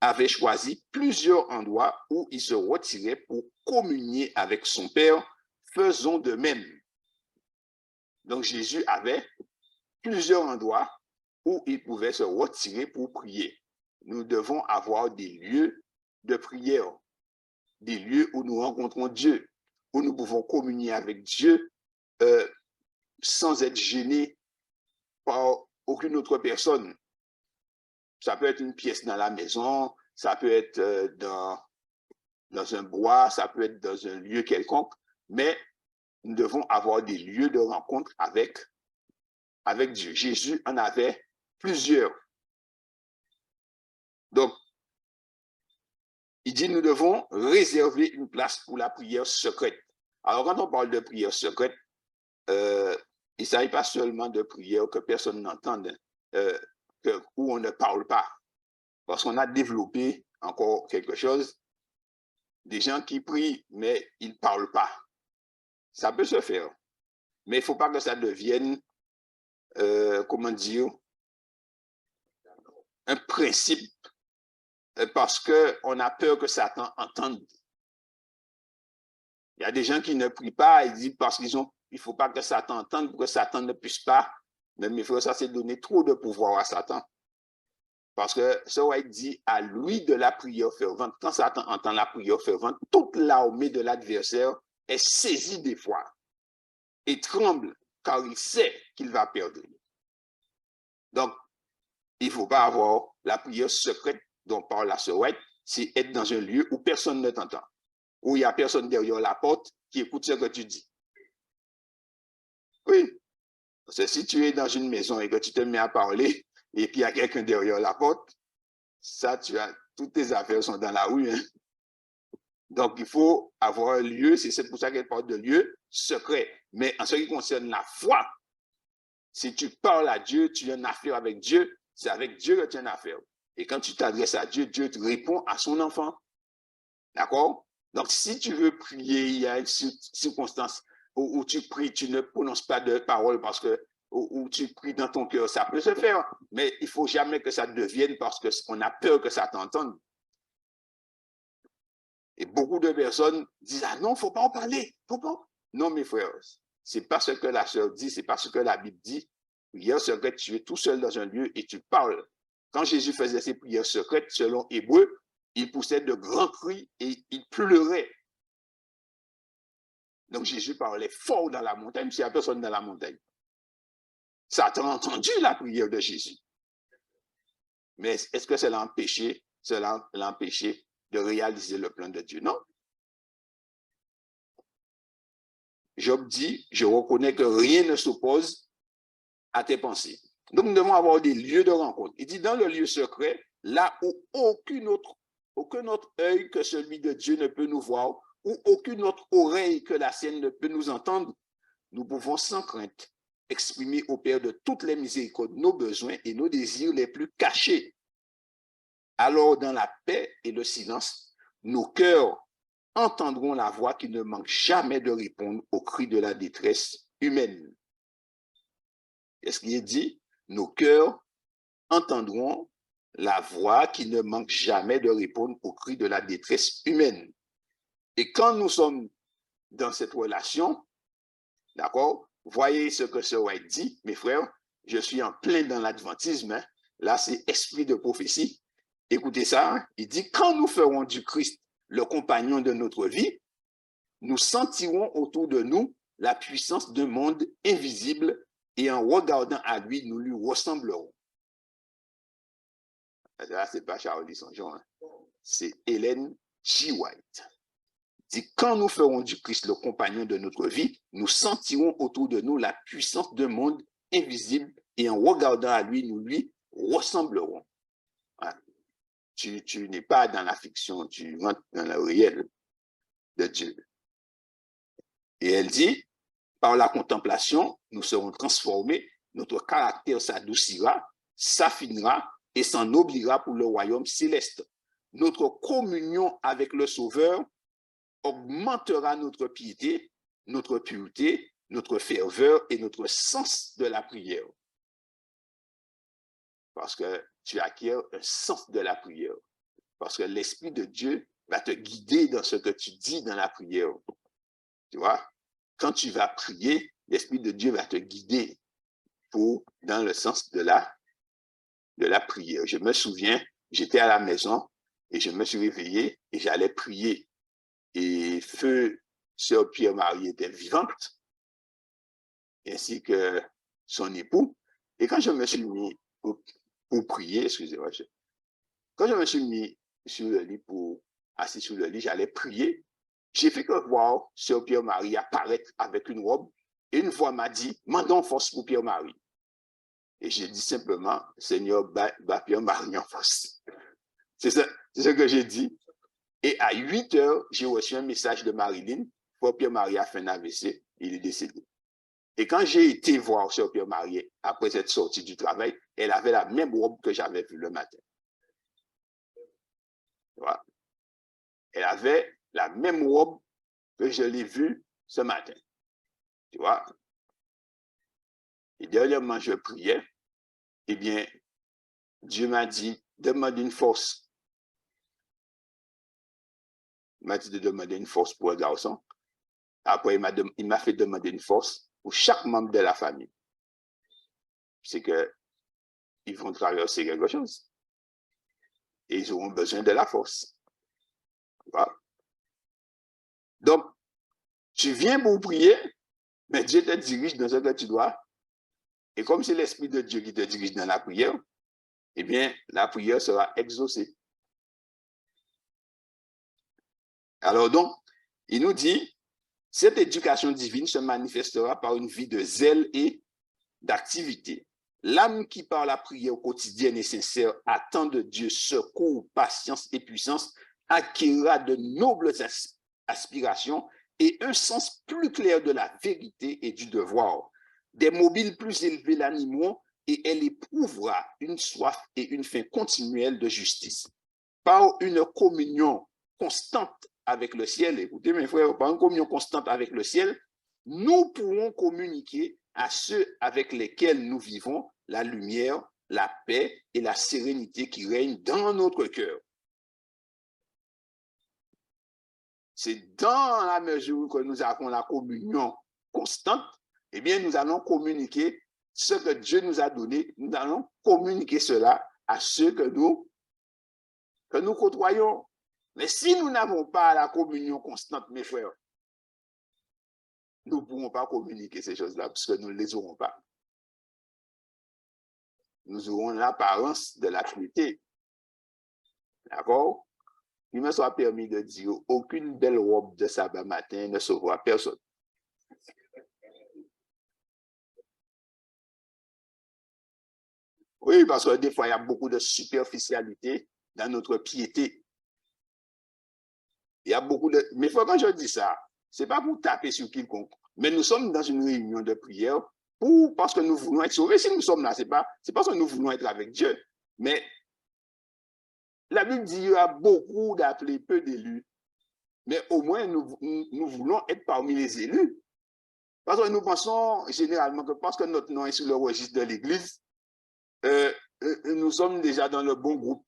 avait choisi plusieurs endroits où il se retirait pour communier avec son Père. Faisons de même. Donc Jésus avait plusieurs endroits où il pouvait se retirer pour prier. Nous devons avoir des lieux de prière, des lieux où nous rencontrons Dieu, où nous pouvons communier avec Dieu sans être gênés par aucune autre personne. Ça peut être une pièce dans la maison, ça peut être dans un bois, ça peut être dans un lieu quelconque, mais nous devons avoir des lieux de rencontre avec Dieu. Jésus en avait plusieurs. Donc, il dit, nous devons réserver une place pour la prière secrète. Alors, quand on parle de prière secrète, il ne s'agit pas seulement de prière que personne n'entende, où on ne parle pas. Parce qu'on a développé encore quelque chose, des gens qui prient, mais ils ne parlent pas. Ça peut se faire. Mais il ne faut pas que ça devienne, comment dire, un principe, parce qu'on a peur que Satan entende. Il y a des gens qui ne prient pas, ils disent parce qu'il ne faut pas que Satan entende, pour que Satan ne puisse pas. Mais mes frères, ça c'est donner trop de pouvoir à Satan. Parce que ça va être dit à lui de la prière fervente. Quand Satan entend la prière fervente, toute l'armée de l'adversaire est saisie des fois et tremble, car il sait qu'il va perdre. Donc, il ne faut pas avoir la prière secrète dont parle la sœur White, c'est être dans un lieu où personne ne t'entend, où il n'y a personne derrière la porte qui écoute ce que tu dis. Oui, parce que si tu es dans une maison et que tu te mets à parler, et puis il y a quelqu'un derrière la porte, ça, toutes tes affaires sont dans la rue. Hein? Donc, il faut avoir un lieu, c'est pour ça qu'elle parle de lieu secret. Mais en ce qui concerne la foi, si tu parles à Dieu, tu as une affaire avec Dieu, c'est avec Dieu que tu as une affaire. Et quand tu t'adresses à Dieu, Dieu te répond à son enfant. D'accord? Donc, si tu veux prier, il y a une circonstance où tu pries, tu ne prononces pas de paroles parce que où tu pries dans ton cœur, ça peut se faire. Mais il ne faut jamais que ça devienne parce qu'on a peur que ça t'entende. Et beaucoup de personnes disent, ah non, il ne faut pas en parler. Faut pas. Non, mes frères, ce n'est pas ce que la sœur dit, ce n'est pas ce que la Bible dit. Prière secrète, tu es tout seul dans un lieu et tu parles. Quand Jésus faisait ses prières secrètes, selon Hébreu, il poussait de grands cris et il pleurait. Donc Jésus parlait fort dans la montagne, s'il n'y a personne dans la montagne. Satan a entendu la prière de Jésus. Mais est-ce que cela l'a empêché de réaliser le plan de Dieu? Non. Job dit, je reconnais que rien ne s'oppose à tes pensées. Donc nous devons avoir des lieux de rencontre. Il dit, dans le lieu secret, là où aucun autre œil que celui de Dieu ne peut nous voir, où aucune autre oreille que la sienne ne peut nous entendre, nous pouvons sans crainte exprimer au Père de toutes les miséricordes nos besoins et nos désirs les plus cachés. Alors, dans la paix et le silence, nos cœurs entendront la voix qui ne manque jamais de répondre aux cris de la détresse humaine. Qu'est-ce qui est dit? Nos cœurs entendront la voix qui ne manque jamais de répondre aux cris de la détresse humaine. Et quand nous sommes dans cette relation, d'accord, voyez ce que ce White dit, mes frères, je suis en plein dans l'adventisme, hein. Là c'est esprit de prophétie. Écoutez ça, hein. Il dit, quand nous ferons du Christ le compagnon de notre vie, nous sentirons autour de nous la puissance d'un monde invisible et en regardant à lui, nous lui ressemblerons. Là, ce n'est pas Charlie Saint-Jean, hein. C'est Hélène G. White. Dit, quand nous ferons du Christ le compagnon de notre vie, nous sentirons autour de nous la puissance d'un monde invisible et en regardant à lui, nous lui ressemblerons. Hein. Tu n'es pas dans la fiction, tu rentres dans le réel de Dieu. Et elle dit, par la contemplation, nous serons transformés, notre caractère s'adoucira, s'affinera et s'ennoblira pour le royaume céleste. Notre communion avec le Sauveur augmentera notre piété, notre pureté, notre ferveur et notre sens de la prière. Parce que tu acquiers un sens de la prière. Parce que l'Esprit de Dieu va te guider dans ce que tu dis dans la prière. Tu vois? Quand tu vas prier, l'Esprit de Dieu va te guider dans le sens de la prière. Je me souviens, j'étais à la maison et je me suis réveillé et j'allais prier. Et feu sœur Pierre-Marie était vivante, ainsi que son époux. Et quand je me suis mis pour prier, excusez-moi, quand je me suis mis sur le lit assis sur le lit, j'allais prier. J'ai fait que voir sœur Pierre-Marie apparaître avec une robe et une voix m'a dit, mandons force pour Pierre-Marie. Et j'ai dit simplement, Seigneur, bat Pierre-Marie en force. C'est ce que j'ai dit. Et à 8 heures, j'ai reçu un message de Marilyn. Frère Pierre-Marie a fait un AVC, il est décédé. Et quand j'ai été voir Sœur Pierre-Marie après être sortie du travail, elle avait la même robe que j'avais vue le matin. Voilà. Elle avait la même robe que je l'ai vue ce matin. Tu vois? Et dernièrement, je priais. Eh bien, Dieu m'a dit, demande une force. Il m'a dit de demander une force pour un garçon. Après, il m'a fait demander une force pour chaque membre de la famille. C'est qu'ils vont traverser quelque chose. Et ils auront besoin de la force. Voilà. Donc, tu viens pour prier, mais Dieu te dirige dans ce que tu dois. Et comme c'est l'Esprit de Dieu qui te dirige dans la prière, eh bien, la prière sera exaucée. Alors donc, il nous dit, cette éducation divine se manifestera par une vie de zèle et d'activité. L'âme qui, par la prière quotidienne et sincère, attend de Dieu secours, patience et puissance, acquérera de nobles aspirations et un sens plus clair de la vérité et du devoir. Des mobiles plus élevés l'animeront et elle éprouvera une soif et une faim continuelle de justice. Par une communion constante avec le ciel, écoutez mes frères, par une communion constante avec le ciel, nous pourrons communiquer à ceux avec lesquels nous vivons la lumière, la paix et la sérénité qui règnent dans notre cœur. C'est dans la mesure que nous avons la communion constante, eh bien, nous allons communiquer ce que Dieu nous a donné, nous allons communiquer cela à ceux que nous côtoyons. Mais si nous n'avons pas la communion constante, mes frères, nous ne pourrons pas communiquer ces choses-là parce que nous ne les aurons pas. Nous aurons l'apparence de la Trinité. D'accord? Il me soit permis de dire, aucune belle robe de sabbat matin ne sauvera personne. Oui, parce que des fois, il y a beaucoup de superficialité dans notre piété. Il y a beaucoup de... Mais quand je dis ça, ce n'est pas pour taper sur quiconque. Mais nous sommes dans une réunion de prière parce que nous voulons être sauvés. Si nous sommes là, c'est parce que nous voulons être avec Dieu. Mais la Bible dit qu'il y a beaucoup d'appelés, peu d'élus. Mais au moins, nous voulons être parmi les élus. Parce que nous pensons généralement que parce que notre nom est sur le registre de l'Église, nous sommes déjà dans le bon groupe.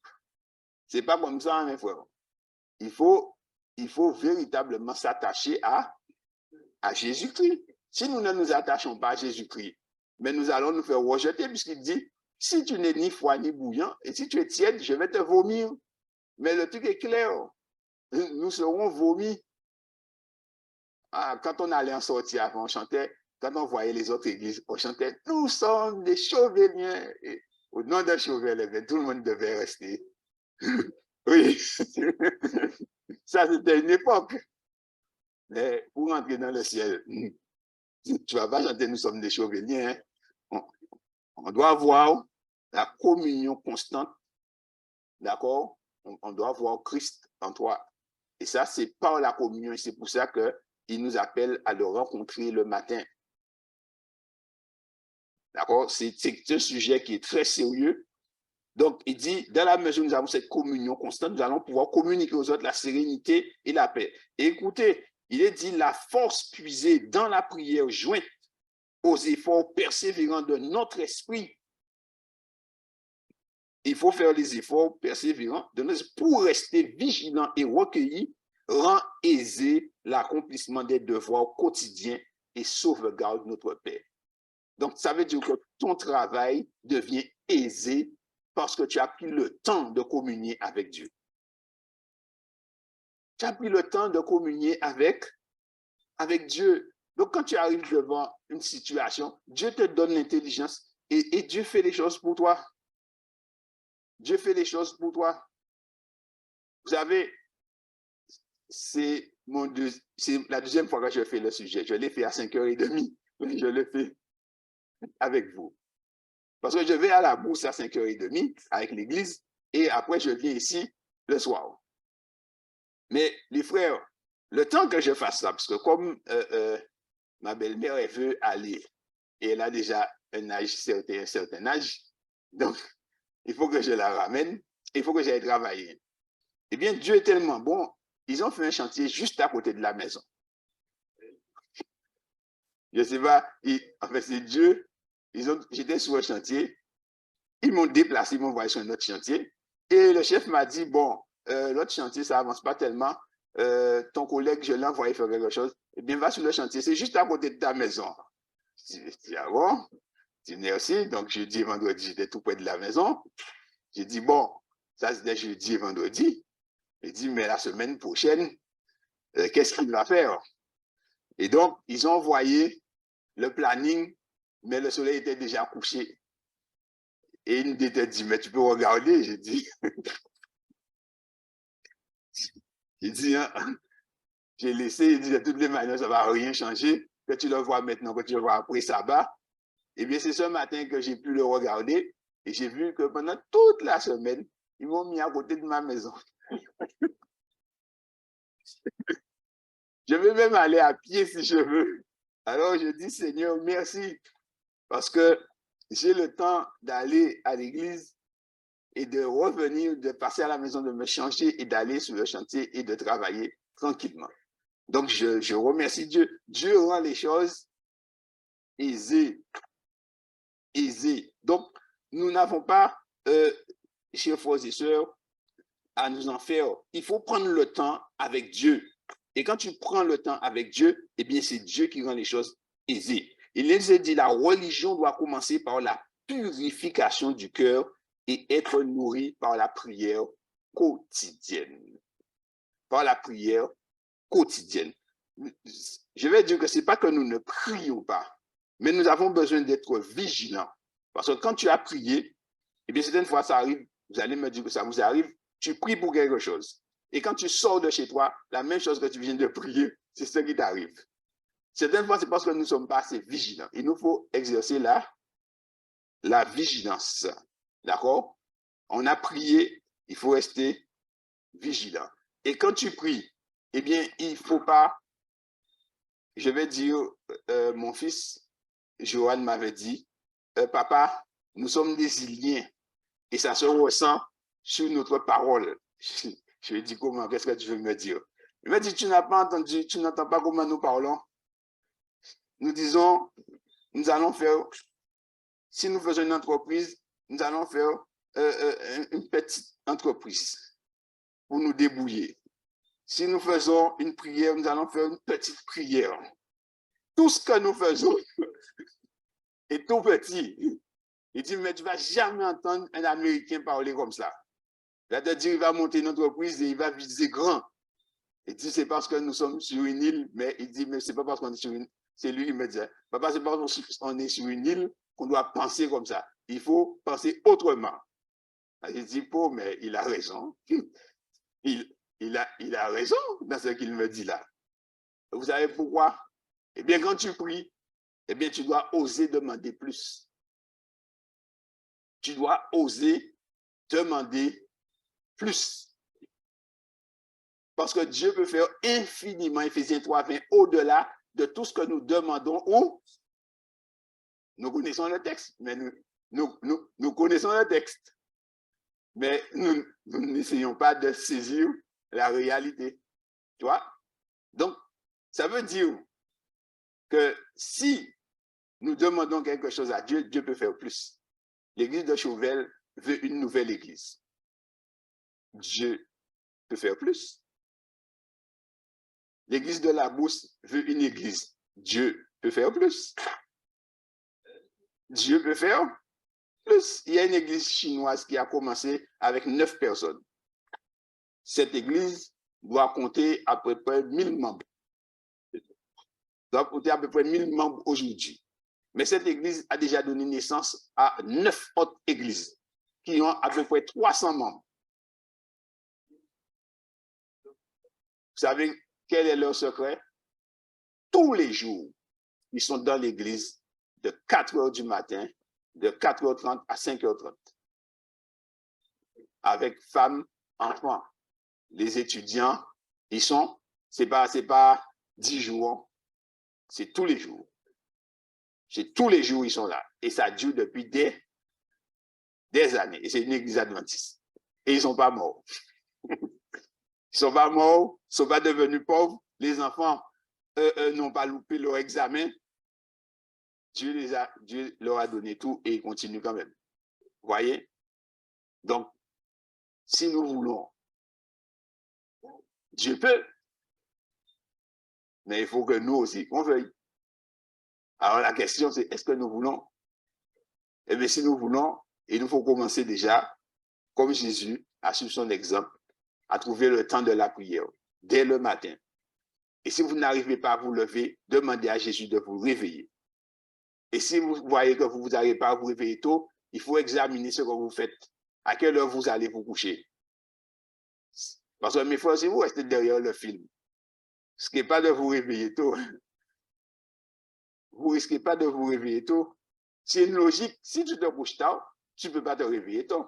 Ce n'est pas comme ça, mes frères. Il faut véritablement s'attacher à Jésus-Christ. Si nous ne nous attachons pas à Jésus-Christ, mais nous allons nous faire rejeter, puisqu'il dit, si tu n'es ni froid ni bouillant, et si tu es tiède, je vais te vomir. Mais le truc est clair, nous serons vomis. quand on allait en sortie avant, on chantait, quand on voyait les autres églises, on chantait, nous sommes des Chauvéliens. Et au nom de Chauvel, tout le monde devait rester. Oui, ça c'était une époque. Mais pour entrer dans le ciel, tu ne vas pas chanter nous sommes des Chauvéliens. Hein. On doit avoir la communion constante, d'accord? On doit avoir Christ en toi. Et ça, c'est par la communion. Et c'est pour ça qu'il nous appelle à le rencontrer le matin. D'accord? C'est un sujet qui est très sérieux. Donc, il dit, dans la mesure où nous avons cette communion constante, nous allons pouvoir communiquer aux autres la sérénité et la paix. Et écoutez, il est dit, la force puisée dans la prière jointe aux efforts persévérants de notre esprit. Il faut faire les efforts persévérants de notre esprit pour rester vigilant et recueilli, rend aisé l'accomplissement des devoirs quotidiens et sauvegarde notre paix. Donc, ça veut dire que ton travail devient aisé parce que tu as pris le temps de communier avec Dieu. Tu as pris le temps de communier avec Dieu. Donc, quand tu arrives devant une situation, Dieu te donne l'intelligence et Dieu fait les choses pour toi. Dieu fait les choses pour toi. Vous savez, c'est la deuxième fois que je fais le sujet. Je l'ai fait à 5h30. Je le fais avec vous. Parce que je vais à la bourse à 5h30 avec l'église et après je viens ici le soir. Mais les frères, le temps que je fasse ça, parce que comme ma belle-mère, elle veut aller et elle a déjà un certain âge, donc il faut que je la ramène, il faut que j'aille travailler. Eh bien, Dieu est tellement bon, ils ont fait un chantier juste à côté de la maison. Je ne sais pas, en fait, c'est Dieu. J'étais sur un chantier, ils m'ont déplacé, ils m'ont envoyé sur un autre chantier. Et le chef m'a dit, bon, l'autre chantier, ça avance pas tellement. Ton collègue, je l'ai envoyé faire quelque chose. Eh bien, va sur le chantier, c'est juste à côté de ta maison. Je dis, ah bon? Je dis, merci. Donc, jeudi et vendredi, j'étais tout près de la maison. J'ai dit, bon, ça c'était jeudi et vendredi. J'ai dit, mais la semaine prochaine, qu'est-ce qu'il va faire? Et donc, ils ont envoyé le planning, mais le soleil était déjà couché. Et il m'était dit, mais tu peux regarder. J'ai dit, hein, j'ai laissé, il dit, de toutes les manières, ça ne va rien changer. Que tu le vois maintenant, que tu le vois après sabbat. Eh bien, c'est ce matin que j'ai pu le regarder. Et j'ai vu que pendant toute la semaine, ils m'ont mis à côté de ma maison. Je vais même aller à pied si je veux. Alors, je dis, Seigneur, merci. Parce que j'ai le temps d'aller à l'église et de revenir, de passer à la maison, de me changer et d'aller sur le chantier et de travailler tranquillement. Donc, je remercie Dieu. Dieu rend les choses aisées. Aisées. Donc, nous n'avons pas, chers frères et sœurs, à nous en faire. Il faut prendre le temps avec Dieu. Et quand tu prends le temps avec Dieu, eh bien, c'est Dieu qui rend les choses aisées. Il nous a dit, la religion doit commencer par la purification du cœur et être nourrie par la prière quotidienne. Par la prière quotidienne. Je vais dire que ce n'est pas que nous ne prions pas, mais nous avons besoin d'être vigilants. Parce que quand tu as prié, eh bien, certaines fois, ça arrive, vous allez me dire que ça vous arrive, tu pries pour quelque chose. Et quand tu sors de chez toi, la même chose que tu viens de prier, c'est ce qui t'arrive. Certaines fois, c'est parce que nous ne sommes pas assez vigilants. Il nous faut exercer la vigilance. D'accord? On a prié, il faut rester vigilant. Et quand tu pries, eh bien, il ne faut pas, je vais dire, mon fils, Johan m'avait dit, papa, nous sommes des Iliens et ça se ressent sur notre parole. Je lui ai dit, comment, qu'est-ce que tu veux me dire? Il m'a dit, tu n'as pas entendu, tu n'entends pas comment nous parlons. Nous disons, nous allons faire, si nous faisons une entreprise, nous allons faire une petite entreprise pour nous débrouiller. Si nous faisons une prière, nous allons faire une petite prière. Tout ce que nous faisons est tout petit. Il dit, mais tu ne vas jamais entendre un Américain parler comme ça. C'est-à-dire, il va monter une entreprise et il va viser grand. Il dit, c'est parce que nous sommes sur une île, mais il dit, mais c'est pas parce qu'on est sur une île. C'est lui qui me disait, papa, c'est pas parce qu'on est sur une île qu'on doit penser comme ça. Il faut penser autrement. Je dis, pauvre, mais il a raison. Il a raison dans ce qu'il me dit là. Vous savez pourquoi? Eh bien, quand tu pries, eh bien, tu dois oser demander plus. Tu dois oser demander plus. Parce que Dieu peut faire infiniment, Éphésiens 3:20, au-delà de tout ce que nous demandons ou nous connaissons le texte, mais nous connaissons le texte, mais nous n'essayons pas de saisir la réalité. Tu vois? Donc, ça veut dire que si nous demandons quelque chose à Dieu, Dieu peut faire plus. L'église de Chauvel veut une nouvelle église. Dieu peut faire plus. L'église de la Brousse veut une église. Dieu peut faire plus. Dieu peut faire plus. Il y a une église chinoise qui a commencé avec 9 personnes. Cette église doit compter à peu près 1000 membres. Doit compter à peu près 1000 membres aujourd'hui. Mais cette église a déjà donné naissance à 9 autres églises qui ont à peu près 300 membres. Vous savez quel est leur secret? Tous les jours, ils sont dans l'église de 4 heures du matin, de 4h30 à 5h30. Avec femmes, enfants. Les étudiants, ils sont, c'est pas 10 jours, c'est tous les jours. C'est tous les jours, ils sont là. Et ça dure depuis des années. Et c'est une église adventiste. Et ils ne sont pas morts. Ils ne sont pas morts, ils ne sont pas devenus pauvres. Les enfants n'ont pas loupé leur examen. Dieu leur a donné tout et ils continuent quand même. Vous voyez? Donc, si nous voulons, Dieu peut. Mais il faut que nous aussi, on veuille. Alors la question, c'est est-ce que nous voulons? Eh bien, si nous voulons, il nous faut commencer déjà, comme Jésus, à suivre son exemple, à trouver le temps de la prière, dès le matin. Et si vous n'arrivez pas à vous lever, demandez à Jésus de vous réveiller. Et si vous voyez que vous n'arrivez pas à vous réveiller tôt, il faut examiner ce que vous faites. À quelle heure vous allez vous coucher? Parce que mes frères, si vous restez derrière le film, ce n'est pas de vous réveiller tôt. Vous ne risquez pas de vous réveiller tôt. C'est une logique. Si tu te couches tard, tu ne peux pas te réveiller tôt.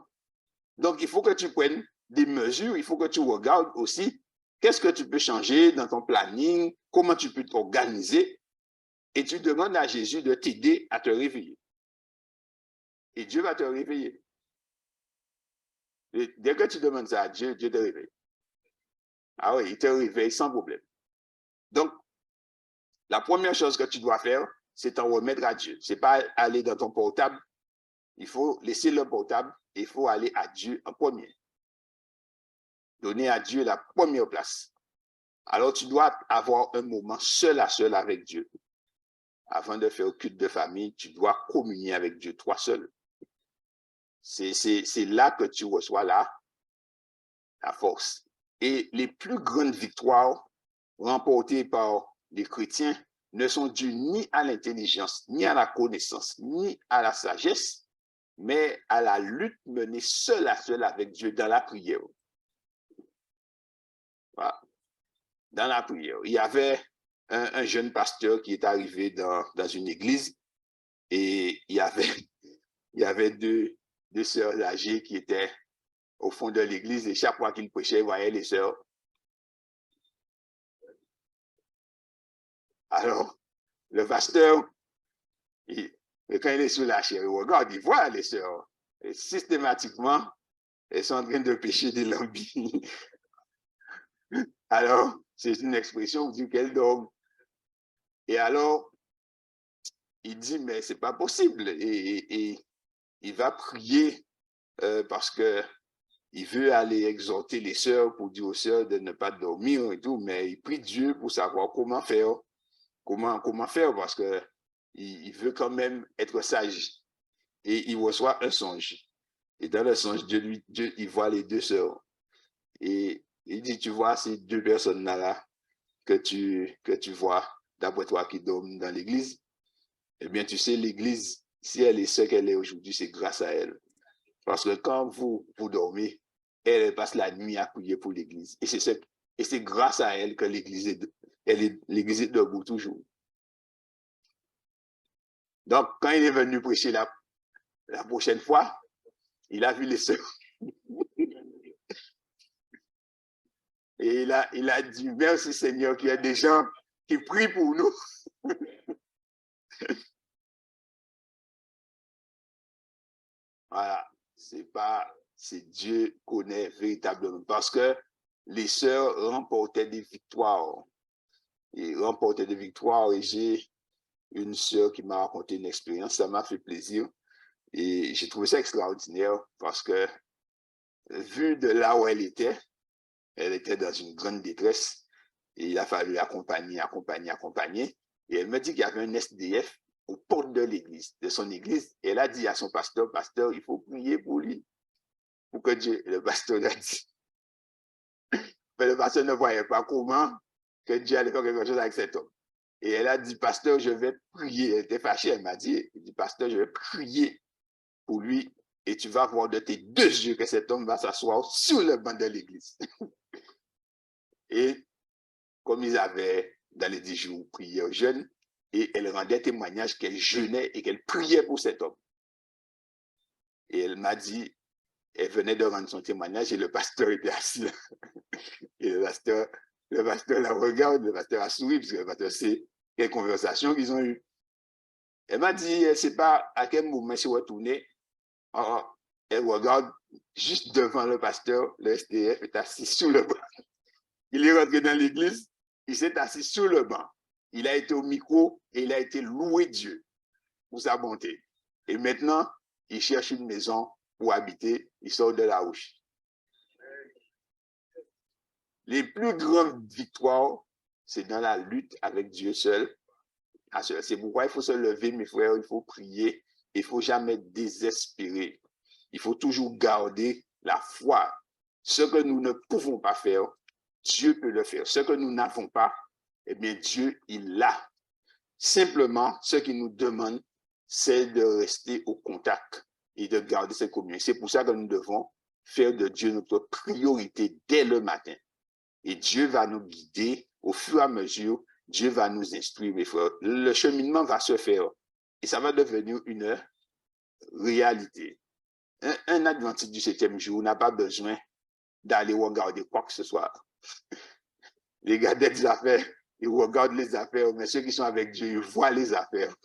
Donc, il faut que tu prennes des mesures. Il faut que tu regardes aussi qu'est-ce que tu peux changer dans ton planning, comment tu peux t'organiser. Et tu demandes à Jésus de t'aider à te réveiller. Et Dieu va te réveiller. Et dès que tu demandes ça à Dieu, Dieu te réveille. Ah oui, il te réveille sans problème. Donc, la première chose que tu dois faire, c'est t'en remettre à Dieu. Ce n'est pas aller dans ton portable. Il faut laisser le portable et il faut aller à Dieu en premier. Donner à Dieu la première place. Alors, tu dois avoir un moment seul à seul avec Dieu. Avant de faire culte de famille, tu dois communier avec Dieu, toi seul. C'est là que tu reçois la force. Et les plus grandes victoires remportées par les chrétiens ne sont dues ni à l'intelligence, ni à la connaissance, ni à la sagesse, mais à la lutte menée seul à seul avec Dieu dans la prière. Voilà. Dans la prière. Il y avait un jeune pasteur qui est arrivé dans une église et il y avait deux sœurs âgées qui étaient au fond de l'église et chaque fois qu'il prêchait, il voyait les sœurs. Alors, le pasteur, quand il est sur la chair, il regarde, il voit les sœurs. Et systématiquement, elles sont en train de pécher des lambis. Alors, c'est une expression qui dit qu'elles dorment. Et alors, il dit, mais c'est pas possible. Et il va prier parce que il veut aller exhorter les sœurs pour dire aux sœurs de ne pas dormir et tout, mais il prie Dieu pour savoir comment faire. Comment faire parce que il veut quand même être sage. Et il reçoit un songe. Et dans le songe, Dieu il voit les deux sœurs. Et Il dit, tu vois, ces deux personnes-là que tu vois, d'après toi, qui dorment dans l'église, eh bien, tu sais, l'église, si elle est ce qu'elle est aujourd'hui, c'est grâce à elle. Parce que quand vous dormez, elle passe la nuit à prier pour l'église. Et c'est grâce à elle que l'église est debout toujours. Donc, quand il est venu prêcher la prochaine fois, il a vu les sœurs. Et il a dit, merci Seigneur, qu'il y a des gens qui prient pour nous. Voilà, c'est Dieu connaît véritablement. Parce que les sœurs remportaient des victoires. Et j'ai une sœur qui m'a raconté une expérience, ça m'a fait plaisir. Et j'ai trouvé ça extraordinaire parce que, vu de là où elle était dans une grande détresse. Et il a fallu accompagner. Et elle me dit qu'il y avait un SDF aux portes de son église. Et elle a dit à son pasteur, pasteur, il faut prier pour lui. Pour que Dieu, le pasteur l'a dit. Mais le pasteur ne voyait pas comment que Dieu allait faire quelque chose avec cet homme. Et elle a dit, pasteur, je vais prier. Elle était fâchée, elle m'a dit, pasteur, je vais prier pour lui. Et tu vas voir de tes deux yeux que cet homme va s'asseoir sur le banc de l'église. Et comme ils avaient, dans les 10 jours, prié au jeûne, et elle rendait témoignage qu'elle jeûnait et qu'elle priait pour cet homme. Et elle m'a dit, elle venait de rendre son témoignage et le pasteur était assis là. Et le pasteur la regarde, le pasteur a souri, parce que le pasteur sait quelle conversation qu'ils ont eue. Elle m'a dit, elle ne sait pas à quel moment elle s'est retournée. Elle regarde juste devant le pasteur, le SDF est assis sur le banc. Il est rentré dans l'église, il s'est assis sur le banc. Il a été au micro et il a été loué Dieu pour sa bonté. Et maintenant, il cherche une maison pour habiter, il sort de la ruche. Les plus grandes victoires, c'est dans la lutte avec Dieu seul. C'est pourquoi il faut se lever, mes frères, il faut prier, il ne faut jamais désespérer. Il faut toujours garder la foi. Ce que nous ne pouvons pas faire, Dieu peut le faire. Ce que nous n'avons pas, eh bien, Dieu, il l'a. Simplement, ce qu'il nous demande, c'est de rester au contact et de garder cette communion. C'est pour ça que nous devons faire de Dieu notre priorité dès le matin. Et Dieu va nous guider au fur et à mesure. Dieu va nous instruire, mes frères. Le cheminement va se faire et ça va devenir une réalité. Un adventiste du 7e jour n'a pas besoin d'aller regarder quoi que ce soit. Les gars des affaires, ils regardent les affaires, mais ceux qui sont avec Dieu, ils voient les affaires.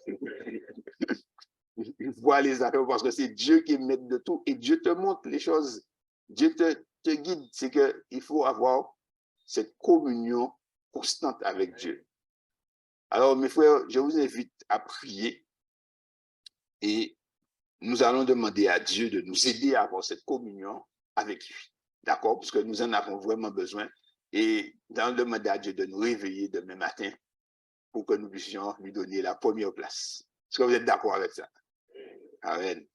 Ils voient les affaires parce que c'est Dieu qui est maître de tout et Dieu te montre les choses. Dieu te guide. C'est qu'il faut avoir cette communion constante avec Dieu. Alors, mes frères, je vous invite à prier et nous allons demander à Dieu de nous aider à avoir cette communion avec lui. D'accord? Parce que nous en avons vraiment besoin. Et nous allons demander à Dieu de nous réveiller demain matin pour que nous puissions lui donner la première place. Est-ce que vous êtes d'accord avec ça? Amen.